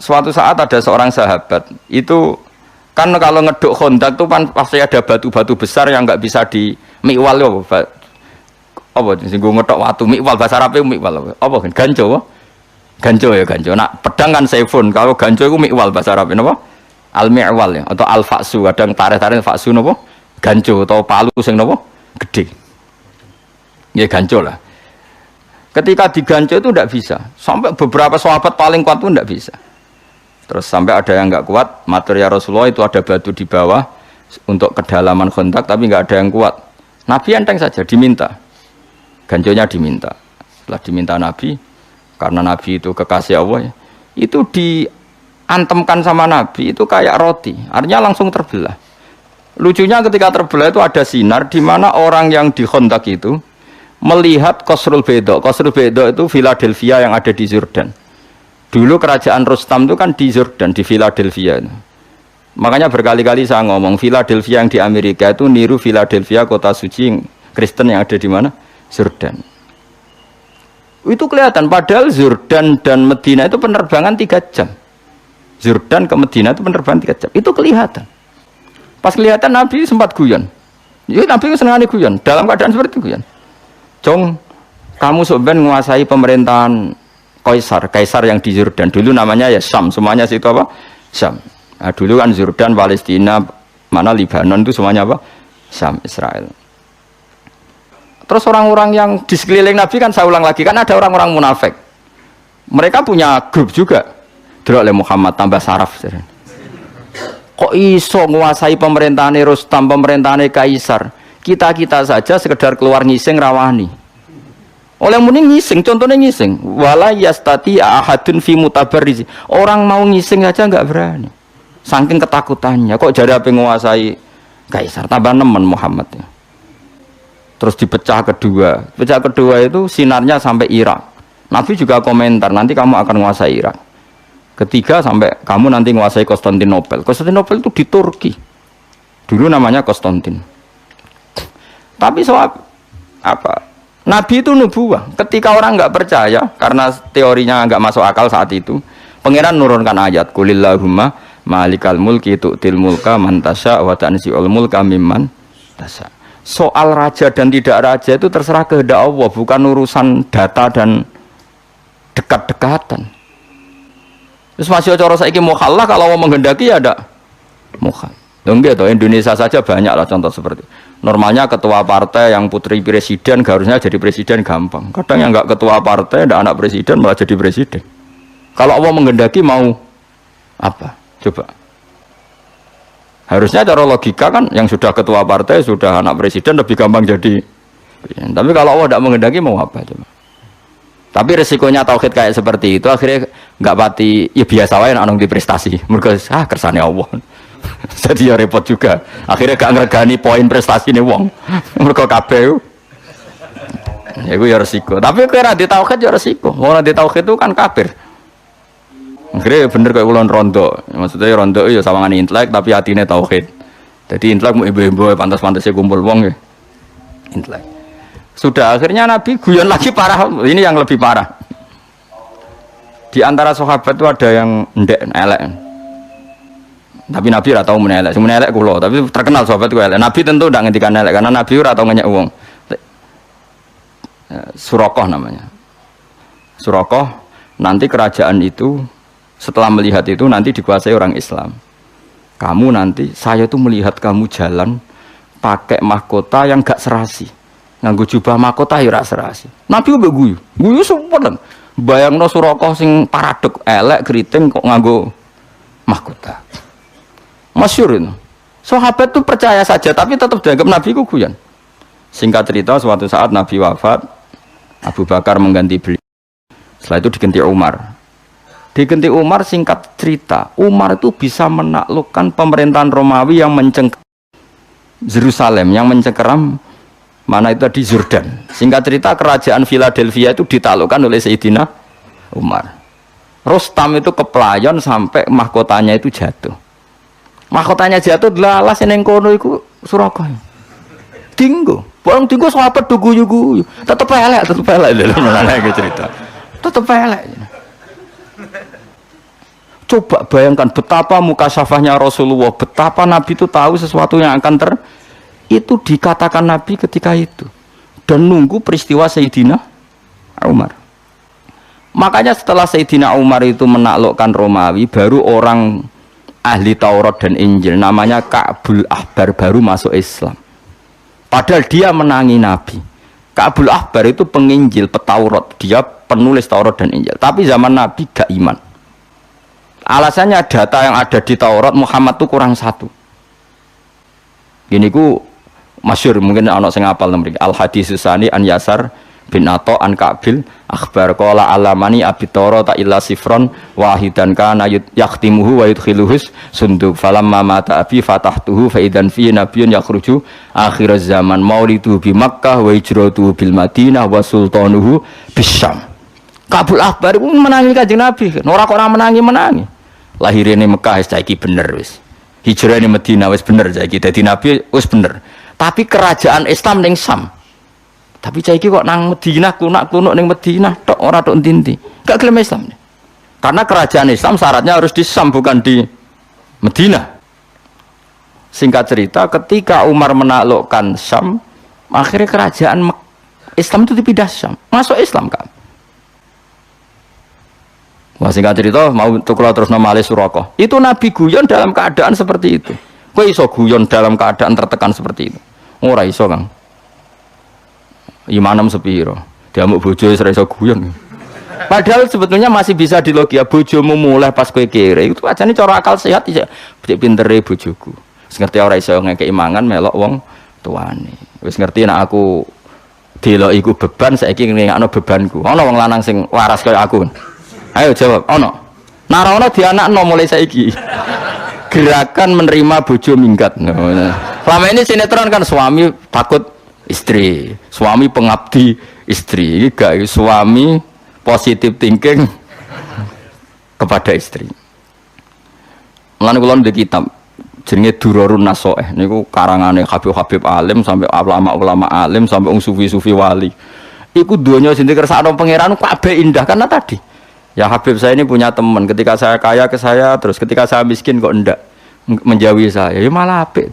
Suatu saat ada seorang sahabat itu kan kalau ngeduk Khandaq itu kan pasti ada batu-batu besar yang nggak bisa di mikwal ya apa singgung ngeduk watu mikwal bahasa Arab mikwal apa kan ganco ya ganco. Nak pedang kan saifun, kalau ganco itu mikwal bahasa Arab apa al mikwal ya atau al faksu, kadang tarikh-tarikh faksu napa ganco atau palu sing napa gede ya ganco lah. Ketika diganco itu tidak bisa, sampai beberapa sahabat paling kuat pun tidak bisa. Terus sampai ada yang nggak kuat, matur ya Rasulullah itu ada batu di bawah untuk kedalaman Khandaq, tapi nggak ada yang kuat. Nabi enteng saja diminta, ganconya diminta. Setelah diminta Nabi, karena Nabi itu kekasih Allah, ya, itu diantemkan sama Nabi itu kayak roti, artinya langsung terbelah. Lucunya ketika terbelah itu ada sinar di mana orang yang di Khandaq itu melihat Qasrul Bayda. Qasrul Bayda itu Philadelphia yang ada di Jordan. Dulu kerajaan Rustam itu kan di Jordan, di Philadelphia. Makanya berkali-kali saya ngomong, Philadelphia yang di Amerika itu niru Philadelphia kota suci Kristen yang ada di mana? Jordan. Itu kelihatan, padahal Jordan dan Medina itu penerbangan 3 jam. Jordan ke Medina itu penerbangan 3 jam. Itu kelihatan. Pas kelihatan Nabi sempat guyon. Ya, Nabi itu senangnya guyon. Dalam keadaan seperti itu guyon. Jong, kamu sebenarnya menguasai pemerintahan Kaisar yang di Jordan. Dulu namanya ya Syam. Semuanya situ apa? Syam. Nah, dulu kan Jordan, Palestina, mana Libanon itu semuanya apa? Syam, Israel. Terus orang-orang yang di sekeliling Nabi kan saya ulang lagi, kan ada orang-orang munafik. Mereka punya grup juga. Delok oleh Muhammad tambah saraf. Kok iso menguasai pemerintahan Rustam, pemerintahan Kaisar? Kita saja sekedar keluar ngising rawani. Oleh muni ngising, contohnya ngising. Wala yastati ahadun fi mutabarrizi. Orang mau ngising saja enggak berani. Saking ketakutannya. Kok jadi apa menguasai Kaisar? Tambah nemen Muhammad. Terus dipecah kedua. Pecah kedua itu sinarnya sampai Irak. Nabi juga komentar, nanti kamu akan menguasai Irak. Ketiga sampai kamu nanti menguasai Konstantinopel. Konstantinopel itu di Turki. Dulu namanya Konstantin. Tapi soal apa? Nabi itu nubuah. Ketika orang nggak percaya, karena teorinya nggak masuk akal saat itu, Pangeran nurunkan ayat, Qulillahumma malikal mulki tu'til mulka man tasya wa tanzi'ul mulka mimman tasya. Soal raja dan tidak raja itu terserah kehendak Allah, bukan urusan data dan dekat-dekatan. Terus masih cara saiki mukhallah, kalau mau menghendaki ya ada mukhal. Enggak toh, Indonesia saja banyak lah contoh seperti. Normalnya ketua partai yang putri presiden harusnya jadi presiden gampang. Kadang yang enggak ketua partai, ada anak presiden malah jadi presiden. Kalau Allah menghendaki mau apa? Coba. Harusnya cara logika kan yang sudah ketua partai, sudah anak presiden lebih gampang jadi. Tapi kalau Allah tidak menghendaki mau apa coba? Tapi resikonya tauhid kayak seperti itu akhirnya nggak pati ya biasa wae nek di prestasi. Mergo kersane Allah. Jadi ya repot juga. Akhirnya gak ngregani poin prestasine wong. Mergo kabeh ya iku ya resiko. Tapi kira di tauhid ya resiko. Ora di tauhid itu kan kafir. Akhirnya bener kayak ulun rondo, maksudnya rondo ya sawangan intelek tapi hatinya tauhid. Jadi intelek mau ibu-ibu pantas-pantasnya kumpul wong ya. Intelek. Sudah akhirnya Nabi guyon lagi parah. Ini yang lebih parah. Di antara sahabat itu ada yang ndek elek. Tapi Nabi ora tau menelek. Semen elek kula, tapi terkenal sahabat ku elek. Nabi tentu ndak ngendikan elek karena Nabi ora tau ngenyek wong. Surakoh namanya. Surakoh nanti kerajaan itu setelah melihat itu nanti dikuasai orang Islam. Kamu nanti, saya tuh melihat kamu jalan pakai mahkota yang gak serasi. Nganggo jubah mahkota ya gak serasi. Nabi udah guyu sempurna. Bayangno Surakoh sing paradek elek keriting kok nganggo mahkota. Masyhur itu. Sahabat tuh percaya saja tapi tetap dianggap Nabi ku guyon. Singkat cerita suatu saat Nabi wafat, Abu Bakar mengganti beliau. Setelah itu diganti Umar. Diganti Umar, singkat cerita, Umar itu bisa menaklukkan pemerintahan Romawi yang mencengkeram Yerusalem, yang mencengkeram mana itu tadi Jordan. Singkat cerita, kerajaan Philadelphia itu ditaklukkan oleh Sayyidina Umar. Rustam itu keplayon sampai mahkotanya itu jatuh. Mahkotanya jatuh, lalas yang kono itu Surakoh. Tinggo, barang tinggo sahabat tuh guyu-guyu. Tetep elek lho cerita. Tetep elek. Coba bayangkan betapa mukasyafahnya Rasulullah, betapa Nabi itu tahu sesuatu yang akan itu dikatakan Nabi ketika itu dan nunggu peristiwa Sayyidina Umar. Makanya setelah Sayyidina Umar itu menaklukkan Romawi, baru orang ahli Taurat dan Injil namanya Ka'bul Ahbar baru masuk Islam. Padahal dia menangi Nabi. Ka'bul Ahbar itu penginjil petaurat, dia penulis Taurat dan Injil. Tapi zaman Nabi gak iman. Alasannya data yang ada di Taurat Muhammad itu kurang satu. Gini ku masyhur mungkin anak sing hafal mriki. Al hadis Sani an Yasar bin Atha an Ka'bil akhbar qala alamani abi Taurat illa sifron wahidan kana yaqtimuhu wa yudkhiluhus sunduk falamma mata abi fatahtuhu fa idan fi nabiyyun yakhruju akhir zaman maulidu bi Makkah wa hijratuhu bil Madinah wa sultanuhu bisyam. Ka'bul Ahbar itu menangi Kanjeng Nabi. Ora kok ora menangi. Lahirnya Mekah saiki bener wis. Hijrahnya Madinah wis bener saiki. Dadi Nabi wis bener. Tapi kerajaan Islam ning Syam. Tapi cah iki kok nang Madinah kunak-kunuk ning Madinah tok ora tok endi-endi. Gak gelem Islam. Karena kerajaan Islam syaratnya harus di Syam bukan di Madinah. Singkat cerita, ketika Umar menaklukkan Syam, akhirnya kerajaan Islam itu dipindah Syam, masuk Islam kan. Wah, singkat cerita mau tukul terus nama Ali Suraqah. Itu Nabi guyon dalam keadaan seperti itu. Kowe iso guyon dalam keadaan tertekan seperti itu? Ora iso, Kang. Imanem sepiro? Diamuk bojo wis ora iso guyon. Padahal sebetulnya masih bisa dilogia bojomu mulai pas kowe kere. Itu ajane cara akal sehat ya pintere bojoku. Wis ngerti ora iso ngekeki mangan melok wong tuane. Wis ngerti nek aku delok iku beban saiki ngene bebanku. Ana wong lanang sing waras kaya aku. Ayo jawab, ana. Nara ana dianakno mulai saiki. Gerakan menerima bojo minggat. Selama ini sinetron kan suami takut istri, suami pengabdi istri. Iki gak suami positive thinking kepada istri. Mulane kula ndek kitab jenenge Durarun Nasoeh niku karangane Habib alim sampai ulama-ulama alim sampai wong sufi-sufi wali. Iku donya sing dikersakno pangeran kabeh indah karena tadi. Ya Habib saya ini punya teman, ketika saya kaya ke saya, terus ketika saya miskin kok ndak menjauhi saya. Ya malah apik.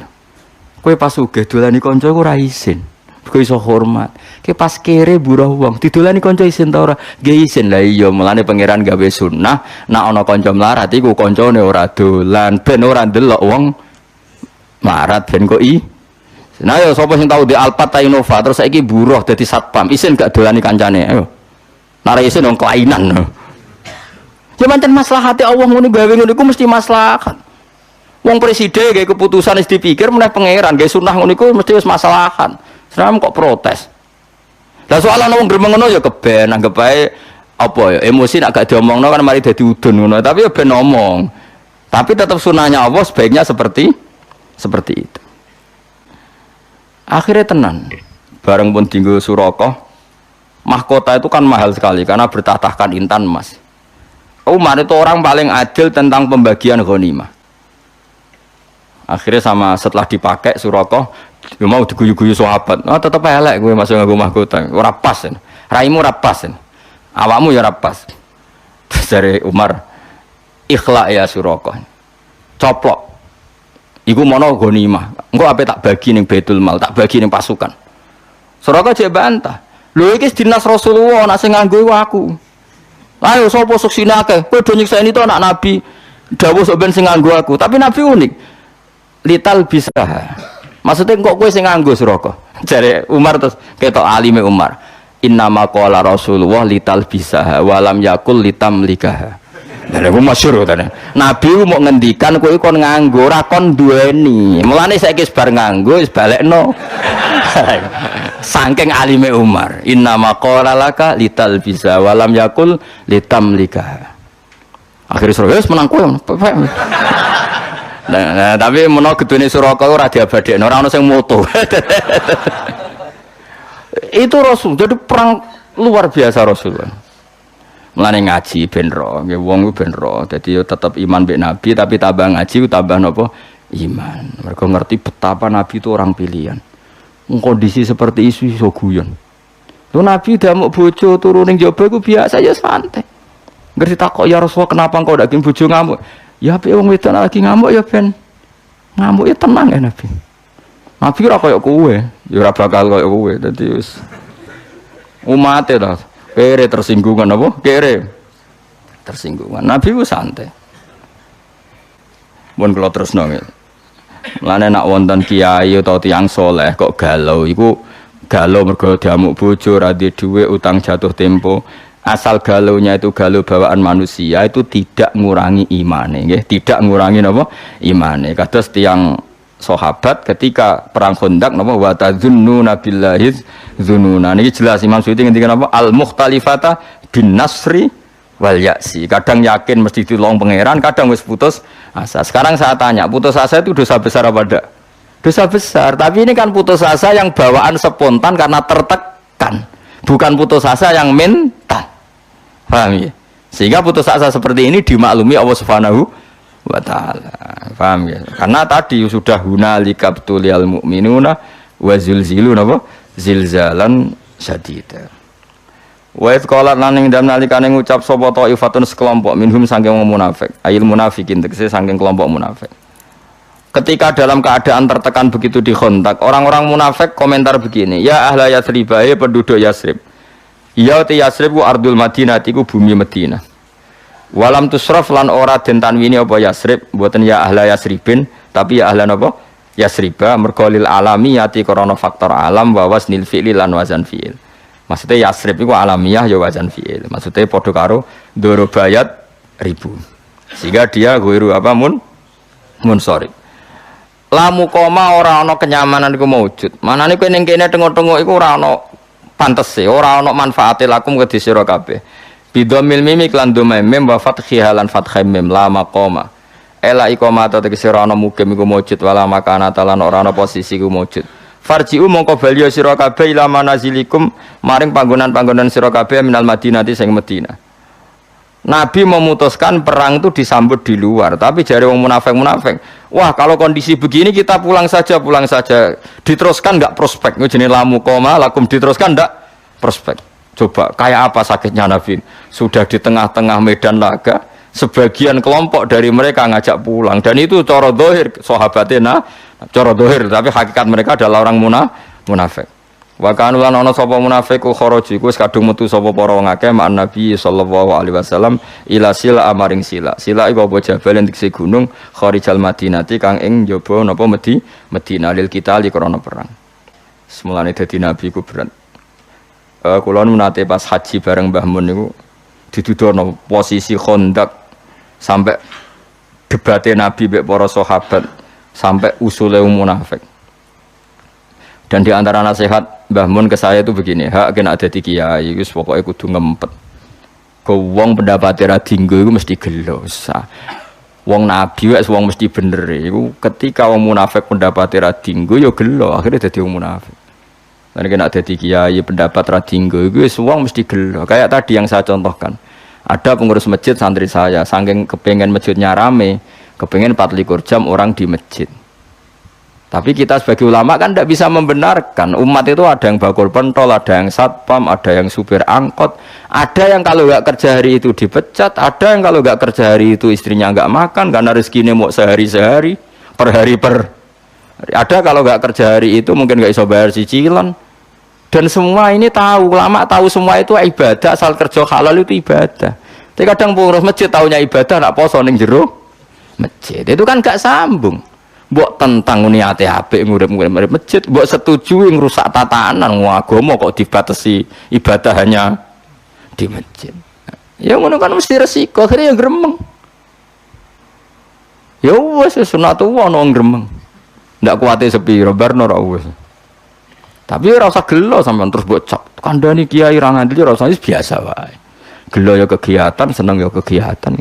Kowe pas sugih dolani kanca iku ora isin. Kowe iso hormat. Kowe pas kere buruh wong, didolani kanca isin ta ora? Nggih isin. Lah iya, mulane pangeran gawe sunah, nek ana kanca mlarat iku kancane ora dolan, ben ora ndelok wong mlarat ben kok Nah ya sapa sing tau di Alphard ta Innova terus saiki buruh dadi satpam, isin gak dolani kancane. Ayo. Nare isin wong kelainan. Ya pancen maslahate Allah ngono gawe ngono iku mesti maslahat. Wong presiden gawe keputusan wis dipikir meneh pangeran gawe sunah ngono iku mesti wis maslahat. Seram kok protes. Lah soal ana wong gremeng ngono ya keben anggap bae apa ya emosi nek gak diomongno kan mari dadi udun ngono tapi ya ben ngomong. Tapi tetap sunahnya Allah sebaiknya seperti itu. Akhirnya tenan. Bareng pun tinggal Suraqah. Mahkota itu kan mahal sekali karena bertatahkan intan emas. Umar itu orang paling adil tentang pembagian ghanimah. Akhirnya setelah dipakai Suraqah, dia mau diguyu-guyu sahabat. Oh tetep elek gue masuk nganggo mahkota. Ora pas. Raimu ora pas. Awakmu ya ora pas. Terus dari Umar, ikhlak ya Suraqah. Coplok. Iku mono ghanimah. Engko ape tak bagi ning Baitul Mal, tak bagi ning pasukan. Suraqah jek bantah. Lho iki dinas Rasulullah nek sing nganggo aku. Ayo sapa suksine akeh. Kowe do nyikseni to anak Nabi. Dawuh sok ben sing nganggo aku. Tapi Nabi unik. Lital bisa. Maksudnya kok kowe sing nganggo Suraqah. Jare Umar terus ketok alime Umar. Innama qala Rasulullah lital bisa walam yakul litam likah. Lah aku masyhur to. Nabi mau ngendikan kowe kon nganggo ora kon duweni. Mulane saiki bar nganggo wis balekno. Saking alime Umar, innama qala laka lital bisa walam yakul litam likah. Akhirnya Suraqah menang kowe. Nah, tapi menawa gedene Suraqah ora diabadekno, ora ana sing moto. Itu Rasul, jadi perang luar biasa Rasulullah. Mulane ngaji ben ro, nggih wong ku ben ro. Dadi yo tetep iman mbek Nabi tapi tambah ngaji tambah napa? Iman. Mereka ngerti betapa Nabi itu orang pilihan. Kondisi seperti isu guyon. Lu Nabi udah mau bojo turun ning jaba iku biasa ya santai. Ngerti takok ya Rasul kenapa engkau ndak kirim bojo ngamuk? Ya apik wong wedok lagi ngamuk ya ben ngamuk ya tenang ya Nabi. Nabi ora koyo kowe, ya ora bakal koyo kowe. Dadi wis umate ta. Kere tersinggungan apa? Kere tersinggungan. Nabi ku santai. Mun kula tresno nggih. Lane nak wonten kiai atau tiyang soleh kok galau, iku galau mergo diamuk bojo, ora duwe dhuwit, utang jatuh tempo. Asal galaunya itu galau bawaan manusia itu tidak ngurangi imane, nggih, tidak ngurangi napa? Imane. Kados tiyang sahabat ketika perang Khandaq napa wa tadzunnuna billahi dzununa. Niki jelas Imam Suyuti ngendikan apa? Al-mukhtalifata bin nasri wal yaksi. Kadang yakin mesti ditolong pangeran, kadang wis putus asa. Sekarang saya tanya, putus asa itu dosa besar apa enggak? Dosa besar, tapi ini kan putus asa yang bawaan spontan karena tertekan, bukan putus asa yang mental. Paham ya? Sehingga putus asa seperti ini dimaklumi Allah Subhanahu wa taala. Paham ya? Karena tadi sudah hunalika btuliyal mu'minuna wa zilzilun apa? Zilzalan syadida. Wa idh qalat lan ing dalem nalikane ngucap sapa ta'ifatun sekelompok minhum saking wong munafik, ayil munafikin tegese saking kelompok munafik. Ketika dalam keadaan tertekan begitu di Khandaq, orang-orang munafik komentar begini, ya ahla Yatsrib, penduduk Yatsrib. Ya ti Yatsrib ku ardul Madinah, iku bumi Madinah. Walam tusraf lan ora den tanwini apa Yatsrib, mboten ya ahla Yatsribin, tapi ya ahla napa? Yatsriba mergo lil alamiyati krana faktor alam wa wasnil fi'li lan wazan fi'il. Maksudnya Yatsrib iku alamiah ya wazan fi'il. Maksudnya padha karo dorobayat ribu. Sehingga dia ghairu apa munsharif. Lamu koma ora ana kenyamanan iku maujud. Manane kowe ning kene tengok-tengok iku ora ana pantese, ora ana manfaate lakum kedhi sira kabeh. Bidomil mim iklan mim wa fathiha lan fathai mim la maqama. Ela iqamata tegese ora ana mukim iku maujud wala makana talan ora ana posisi iku maujud. Farji'u mongko bali sira kabeh ila manazilikum maring panggonan-panggonan sira kabeh minal Madinati sing Madinah. Nabi memutuskan perang itu disambut di luar, tapi jari wong munafik, wah kalau kondisi begini kita pulang saja, diteruskan nggak prospek, jenis lamu koma, lakum diteruskan nggak prospek. Coba kayak apa sakitnya Nabi? Sudah di tengah-tengah medan laga, sebagian kelompok dari mereka ngajak pulang, dan itu coro dohir sahabatnya, coro dohir, tapi hakikat mereka adalah orang munafik. Wa kanu lan ana sapa munafiku kharaju iku wis kadung metu sapa para wong akeh mak Nabi sallallahu alaihi wasallam ila sila amaring sila. Sila iku apa jabal tegese gunung kharijal Madinati kang ing njaba napa Madinah lil kita li krana perang. Semulane dadi nabi iku berat. Kula nate pas haji bareng Mbah Mun niku dituduhno posisi Khandaq sampai debate Nabi mek para sahabat sampai usule munafik. Dan di antara nasihat Mbah Mun ke saya itu begini, hak kena ada di kiai, wis pokoke kudu ngempet. Go wong pendapate ra dinggo iku mesti gelo. Wong nabi wis wong mesti bener iku ketika wong munafik pendapate ra dinggo ya gelo, akhirnya dadi wong munafik. Lan kena ada di kiai pendapat ra dinggo iku wis wong mesti gelo. Kayak tadi yang saya contohkan. Ada pengurus masjid santri saya, saking kepengen masjidnya rame, kepengen 24 jam orang di masjid. Tapi kita sebagai ulama kan tidak bisa membenarkan. Umat itu ada yang bakul pentol, ada yang satpam, ada yang supir angkot, ada yang kalau nggak kerja hari itu dipecat, ada yang kalau nggak kerja hari itu istrinya nggak makan karena rezekinya mau sehari-sehari, per hari. Ada kalau nggak kerja hari itu mungkin nggak bisa bayar cicilan. Dan semua ini tahu, ulama tahu semua itu ibadah, asal kerja halal itu ibadah. Tapi kadang pengurus masjid tahunya ibadah, nak poso ning jero masjid. Itu kan nggak sambung. Mbok tentang niate apik ngurip-ngurip masjid, mbok setuju ngrusak tatanan agama kok dibatasi ibadah hanya di masjid. Ya ngono kan mesti resiko, akhirnya yang gremeng. Ya wis sunatullah ono gremeng. Ndak kuwate sepiro barno ora wis. Tapi ora usah gelo sampean terus mbok cak. Kandhani kiai ra ngandel ora usah biasa wae. Gelo ya kegiatan, seneng ya kegiatan.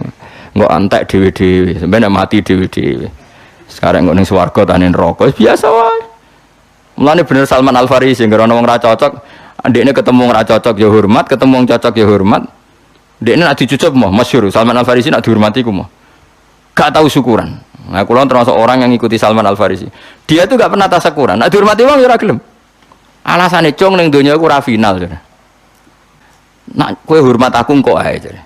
Engko antek dhewe-dhewe, sampeyan mati dhewe-dhewe. Sekarang nggak ning swarga tani neraka biasa wae. Mulane bener Salman Al Farisi nggak ono wong ra cocok, ndekne ketemu wong ra cocok ya hormat, ketemu wong cocok ya hormat. Ndekne nek dicucup mah masyhur Salman Al Farisi nek dihormati ku mah. Gak tahu syukuran. Nah, kula termasuk orang yang ngikuti Salman Al Farisi. Dia tuh gak pernah tasakuran. Nek dihormati wong ya ora gelem. Alasane cung ning donya iku ora final. Nak kowe hormat aku kok ae jare.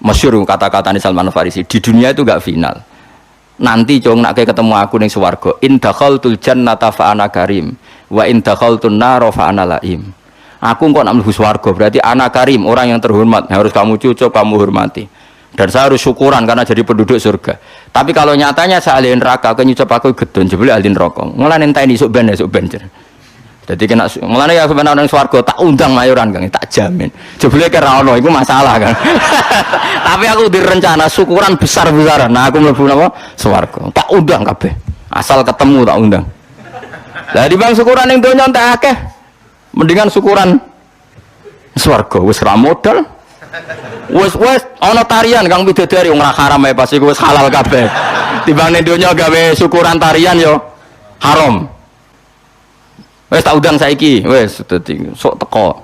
Masyhur kata-katane Salman Al Farisi, di dunia itu gak final. Nanti cung nak ketemu aku ning swarga in dakhaltul jannata fa ana karim wa in dakhaltun nar fa ana laim. Aku kok nak mlebu swarga berarti ana karim, orang yang terhormat, harus kamu cucuk, kamu hormati. Dan saya harus syukuran karena jadi penduduk surga. Tapi kalau nyatanya saya ahli neraka, aku nyucap aku gedon jebule ahli neraka. Mulane enteni esuk ben Jadi kena mulane ya sampeyan nang swarga tak undang mayoran Kang, tak jamin. Jebule kira ono iku masalah Kang. Tapi aku direncana syukuran besar-besaran. Nah aku mlebu napa? Swarga. Tak undang kabeh. Asal ketemu tak undang. Lah di bang syukuran ning donya entek akeh. Mendingan syukuran swarga wis ra modal. Wis ana tarian Kang bidadari wong ra haram ae pas iku wis halal kabeh. Timbang ning donya gawe syukuran tarian yo haram. Wes tak udang saiki, wes dadi sok teko.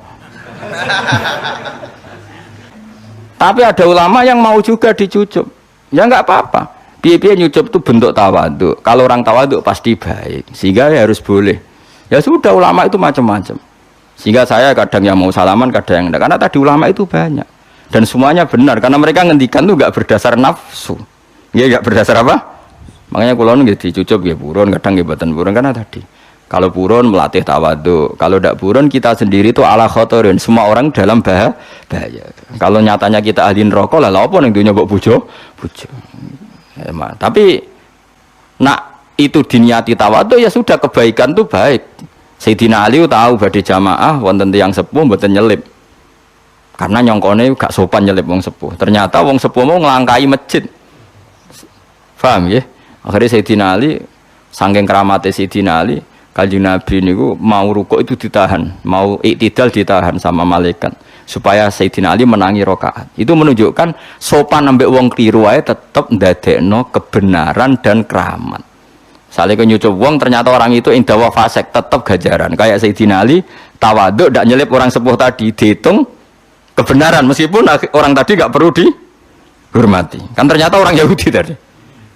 Tapi ada ulama yang mau juga dicucup. Ya enggak apa-apa. Piye-piye nyucup itu bentuk tawaduk. Kalau orang tawaduk pasti baik, sehingga ya harus boleh. Ya sudah ulama itu macam-macam. Sehingga saya kadang yang mau salaman, kadang yang enggak. Karena tadi ulama itu banyak. Dan semuanya benar. Karena mereka ngendikan itu enggak berdasar nafsu. Ya enggak berdasar apa? Makanya kulon gitu dicucup ya buron, kadang ya boten buron. Karena tadi kalau buron melatih tawadhu. Kalau enggak buron kita sendiri itu ala khotorin. Semua orang dalam bahaya. Kalau nyatanya kita ahli neraka lah apa ning dunya mbok bojo? Ya, tapi nak itu diniati tawadhu ya sudah, kebaikan itu baik. Sayyidina Ali tahu badhe jamaah wonten tiyang sepuh mboten nyelip. Karena nyongkone gak sopan nyelip wong sepuh. Ternyata wong sepuh mau nglangkai masjid. Paham ya? Akhirnya Sayyidina Ali saking keramate Sayyidina Ali, Kanjeng Nabi niku mau rukuk itu ditahan, mau iktidal ditahan sama malaikat supaya Sayyidina Ali menangi rakaat. Itu menunjukkan sopan ambek wong kliru wae tetep ndadekno kebenaran dan keramat. Saleh nyucup wong ternyata orang itu indawa fasek tetap gajaran. Kayak Sayyidina Ali tawaduk ndak nyelip orang sepuh tadi dihitung kebenaran meskipun orang tadi gak perlu dihormati. Kan ternyata orang Yahudi tadi.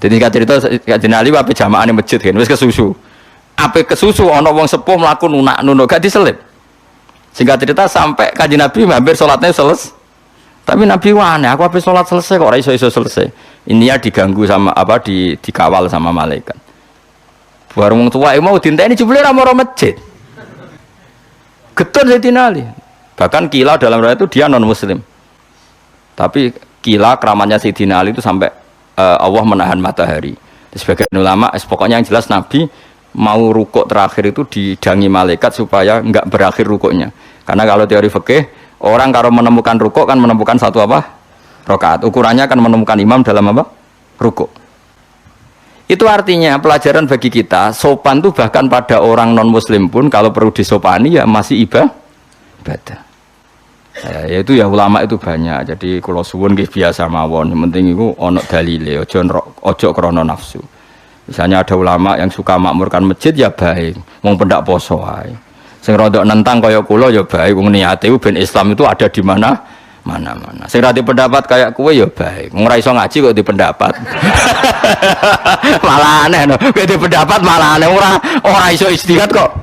Jadi cerita Sayyidina Ali wae jamaah ning masjid kan wis kesusu. Ape kesusu ana wong sepuh mlaku nunak-nunuk gak diselip. Singkat cerita sampai Kanjeng Nabi hampir salatnya selesai. Tapi Nabi aneh, aku habis salat selesai kok ora iso selesai. Ini ya diganggu sama apa dikawal sama malaikat. Bareng wong tua mau dinteni jebule ra maro masjid. Getun Sayyidina Ali. Bahkan kila dalam riwayat itu dia non muslim. Tapi kila keramatnya Sayyidina Ali itu sampai Allah menahan matahari. Sebagian ulama pokoknya yang jelas Nabi mau rukuk terakhir itu didangi malaikat supaya enggak berakhir rukuknya. Karena kalau teori fikih orang kalau menemukan rukuk kan menemukan satu apa? Rakaat. Ukurannya kan menemukan imam dalam apa? Rukuk. Itu artinya pelajaran bagi kita, sopan itu bahkan pada orang non-muslim pun kalau perlu disopani ya masih ibadah. Ya itu ya ulama itu banyak. Jadi kalau suwun nggih biasa mawon, yang penting itu ono dalile, ojo krana nafsu. Misalnya ada ulama yang suka makmurkan masjid ya baik, wong pendak poso wae. Sing rodok nentang kaya kula ya baik, wong niate ben Islam itu ada di mana-mana. Sing rati pendapat kayak kue ya baik. Ora iso ngaji kok di pendapat. Malah aneh no. Kowe di pendapat malah aneh ora iso istihad kok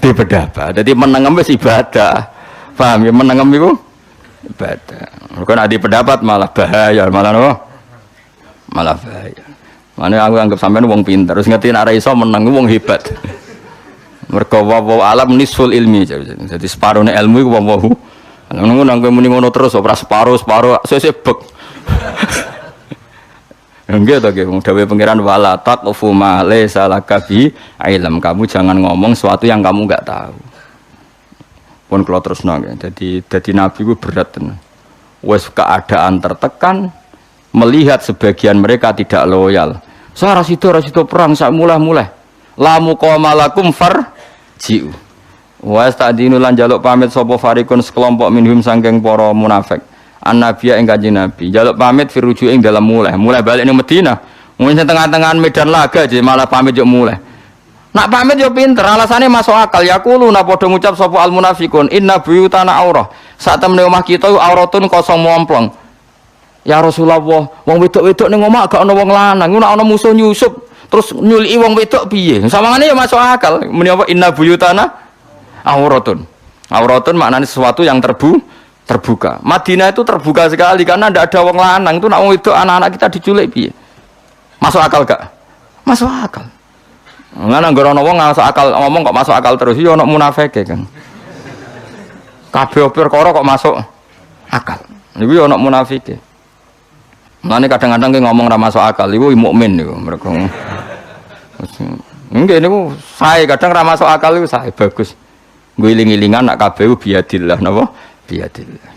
di pendapat. Jadi menengem wis ibadah. Paham ya, menengem iku ibadah. Kok nek di pendapat malah bahaya, malah no. Malah bahaya. Mane aku anggap sampean wong pinter, terus ngerti nek ora iso meneng wong hebat. Mergo wa alam nisful ilmi. Jadi separone ilmu iku wae. Nunggu nanggung muni ngono terus, ora separuh, sesek bek. Enggak toh, wong dawuh pangeran wala taqfu ma laysa laka bi ilm. Kamu jangan ngomong sesuatu yang kamu enggak tahu. Pun kalau terus nang, jadi nabi ku berat tenan. Wes keadaan tertekan, melihat sebagian mereka tidak loyal. Saya rasido perang sak mulai. La muqamalakum farji'u. Wa stadinu lan jaluk pamit sapa farikun sekelompok minhum sangking para munafik. An-nabiyya ing Kanjeng Nabi. Jaluk pamit firuju ing dalam mulai balik ning Madinah. Mungkin tengah-tengah medan laga aja malah pamit yo mulai. Nak pamit yo pinter, alasane masuk akal. Yaqulu na padha ngucap sapa al munafiqun inna buyutana aurah. Sak temene omah kita auratun kosong momplong. Ya Rasulullah, wong wedok-wedok ning omah gak ana wong lanang, nek ana musuh nyusup terus nyuliki wong wedok piye? Sawangane yo masuk akal. Muni apa inna buyutana auratun maknanya sesuatu yang terbuka. Madinah itu terbuka sekali karena tidak ada wong lanang. Itu nak wong itu anak-anak kita diculik piye? Masuk akal gak? Masuk akal. Ngene anggere ana wong masuk akal ngomong kok masuk akal terus ya ana munafike kan. Kabeh perkara kok masuk akal. Niku ya ana munafike. Mulane kadang-kadang ki ngomong ra masuk akal iku mukmin niku mergo. Nggih niku sae kadang ra masuk akal iku sae bagus. Guling-gilingan nak kabeh biadillah napa biadillah.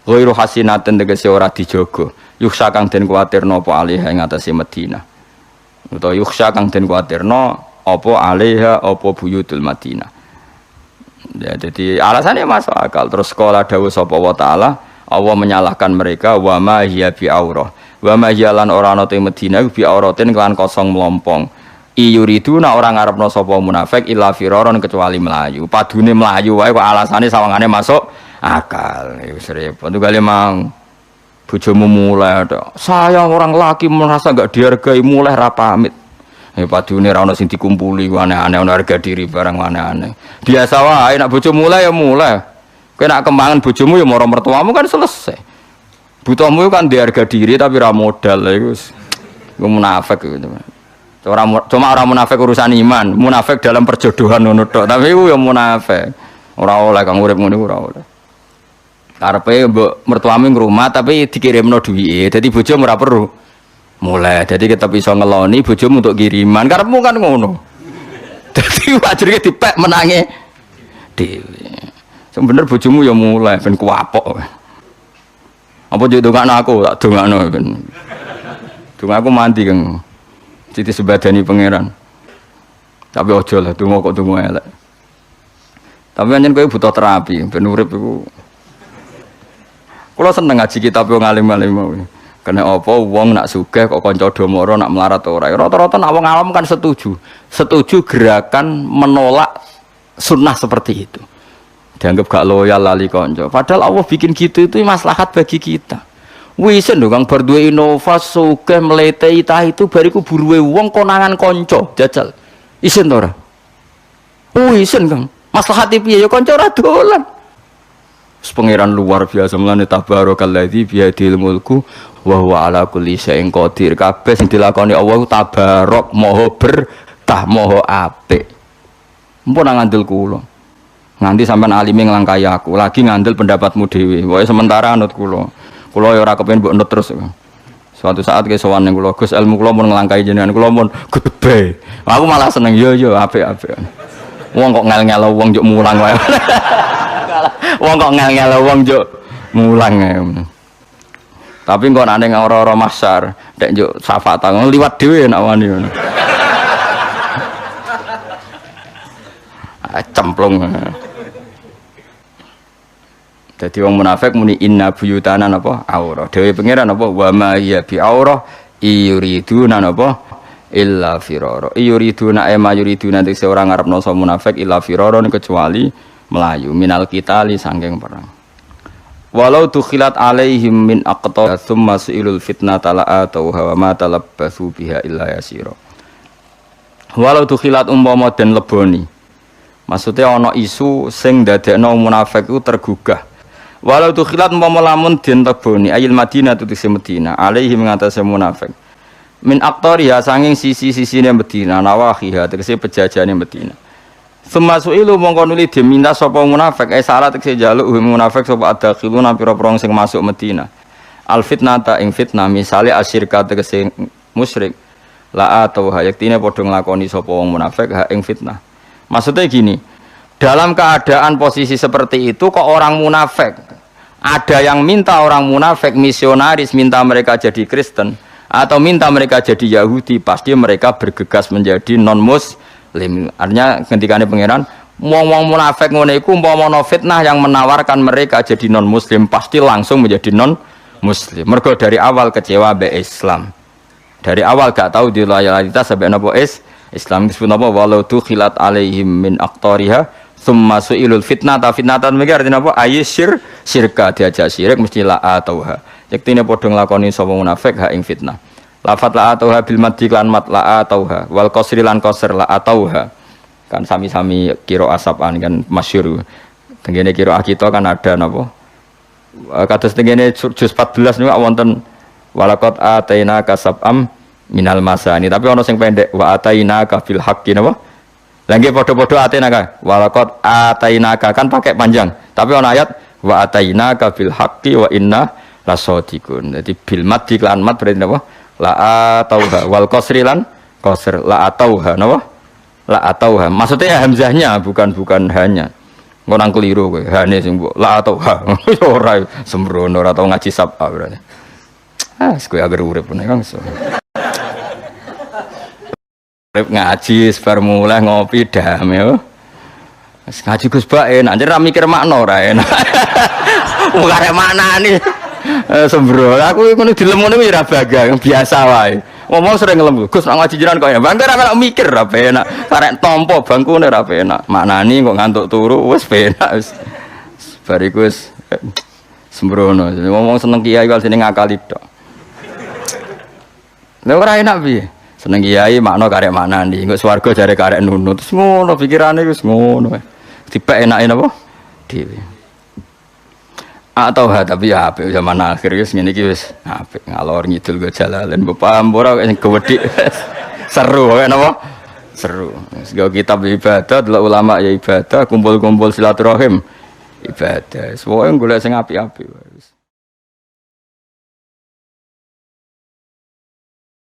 Ghairu hasinaten tegese ora dijogo. Yukhsa kang den kuwatirno apa alih ing atase Madinah. Utawa yukhsa kang den kuwatirno apa alaiha apa buyutul Madinah. Ya jadi alasannya masuk akal. Terus sekolah dawuh sapa wa taala Allah menyalahkan mereka wa ma hiya bi aurah. Wa ma hiya lan ora ana te Madinah bi auratin kelan kosong melompong. Iyuriduna orang ngarepno sapa munafik illa firaron kecuali melayu. Padune melayu wae kok alasane sawangane masuk akal. Wis repot. Tugale mang bojomu mulai. Saya orang laki merasa enggak dihargai mulai ra pamit. Padune ra ono sing dikumpuli aneh-aneh ono harga diri barang aneh-aneh. Biasa wae nek bojo mulai ya mulai. Kowe nek kembangan bojomu ya maro mertuamu kan selesai. Butuhmu kan di harga diri tapi ra modal iku munafik gitu. Cuma orang munafik urusan iman, munafik dalam perjodohan ngono tok. Tapi iku ya munafik. Ora oleh kang urip ngono ora oleh. Karepe mbok mertuamu ngrumah tapi dikirimno duwike. Dadi bojomu ora perlu mulai. Jadi kita bisa ngeloni bojomu untuk kiriman. Karepmu kan ngono. Dadi wajire dipek menange dhewe. Sebener bojomu ya mulai ben kuapok. Apa yo dongakno aku tak dongakno ben. Dong aku mandi Kang. Siti sebadani pangeran. Tapi ojo lah donga kok donga elek. Tapi anjen kowe butuh terapi ben urip iku. Kula seneng ngaji kitab wong alim-alim mau. Kena apa wong nak sugih kok kanca do mara nak melarat ora. Rata-rata nak wong alim kan setuju. Setuju gerakan menolak sunnah seperti itu. Dianggap gak loyal lali kanca. Padahal Allah bikin gitu itu maslahat bagi kita. Wisen lho Kang bar duwe inovasi sugih mletei ta itu bariku buruwe wong konangan kanca jajal. Isen to ora? Wisen Kang. Maslahat piye ya kanca ora dolan. Pangeran luar biasa mulane tabarakalladzi biyadil mulku wa huwa ala kulli syai'in qadir. Kabeh sing dilakoni Allah tabarok maha berkah maha apik. Mumpun ngandel kula. Nganti sampean alime nglangkai aku, lagi ngandel pendapatmu dhewe. Wae sementara anut kula. Kula ya ora kepen mbok nut terus. Suatu saat ke sowan ning kula, Gus ilmu kula mun nglangkai jenengan kula mun gede. Aku malah seneng yo apik-apik. Wong kok ngel-ngel wong njuk mulang wae. Wong kok ngel-ngel wong njuk mulang ae. Tapi kok nek ning ora-ora masar, nek njuk syafaat liwat dhewe nek wani ngono. Cemplung. Jadi wong munafik muni inna buyutana napa aurah. Dewe pangeran napa wa ma ya bi aurah yuriduna napa illa firara. Yuriduna ma yuriduna nek seorang ngarepno so munafik illa firara kecuali melayu minal qitali saking perang. Walau tukhilat alaihim min aqta tsumma suilul fitnata la atau wa ma talabbasu biha illa yasira. Walau tukhilat umpama den leboni. Maksudnya ana isu sing dadekno munafik iku tergugah. Walau tukhilat umpama lamun den leboni ayil Madinah tutise Madinah alaihim ngatasé munafik. Min aqtariha sanging sisi-sisine Madinah nawahiha tegese pejajane Madinah. Semasuilu mongko nuli diminta sapa munafik salat tegese njaluk munafik sapa adakhiluna pira-pira sing masuk Madinah. Al fitnata ing fitnah misale asyirka tegese musyrik la atau hayaktine padha nglakoni sapa wong munafik ha ing fitnah. Maksudnya gini, dalam keadaan posisi seperti itu kok orang munafik ada yang minta orang munafik misionaris minta mereka jadi Kristen atau minta mereka jadi Yahudi, pasti mereka bergegas menjadi non muslim. Artinya ketika ini pangeran wong munafik ngono iku umpama fitnah yang menawarkan mereka jadi non muslim pasti langsung menjadi non muslim. Mergo dari awal kecewa be Islam. Dari awal gak tahu di loyalitas sampai napa Islam disebut apa walau tukhilat alaihim min aqtariha thumma suilul fitnata fitnatan mesti artinya apa ayyir syirka diajak syirik mesti la atauha yektine padha nglakoni sapa munafik ha ing fitnah lafat la atauha bil madhi lan mat la atauha wal qasri lan qasr la atauha kan sami-sami kira asapan kan masyhur tengene kira kita kan ada napa kados tengene juz 14 niku wonten walaqad ataina kasabam minal masani tapi ono sing pendek wa atainaka bil haqqi napa lha nggih padha-padha atainaka walaqad atainaka kan pakai panjang tapi ono ayat wa atainaka bil haqqi wa inna lasadiqun dadi bil mad lan mat berarti napa la atauha wal qasri lan qasr la atauha napa la atauha maksudnya hamzahnya bukan hanya ngonang keliru kowe hane sing mbok la atauha ora sembrono ora tau ngaji sab'a berarti kowe agar urip Kang so ngaji sebar mulai ngopi dam ya ngaji Gus Bak enak jadi mikir makna ora enak bukan ada makna nih sembrono aku ini dilemuni ya baga yang biasa wae ngomong sering ngelem Gus ngaji jiran kok ya bangga ora mikir apa enak karek tompo bangku ora enak maknani kok ngantuk turu wis penak wis bariku wis sembrono ngomong seneng kiai wal sini ngakali tok lha ora enak piye Seneng kiai makna karek manani, engko swarga jare karek nunut. Terus ngono pikirane wis ngono. Dipek enake napa? Dhewe. Atau tapi ya apik zaman akhir wis ngene iki wis apik ngalor ngidul go jalalan paham ora sing gawedhi. Seru kok napa? Seru. Sego kitab ibadah, delok ulama ya ibadah, kumpul-kumpul silaturahim ibadah. Semoga golek sing apik-apik wis.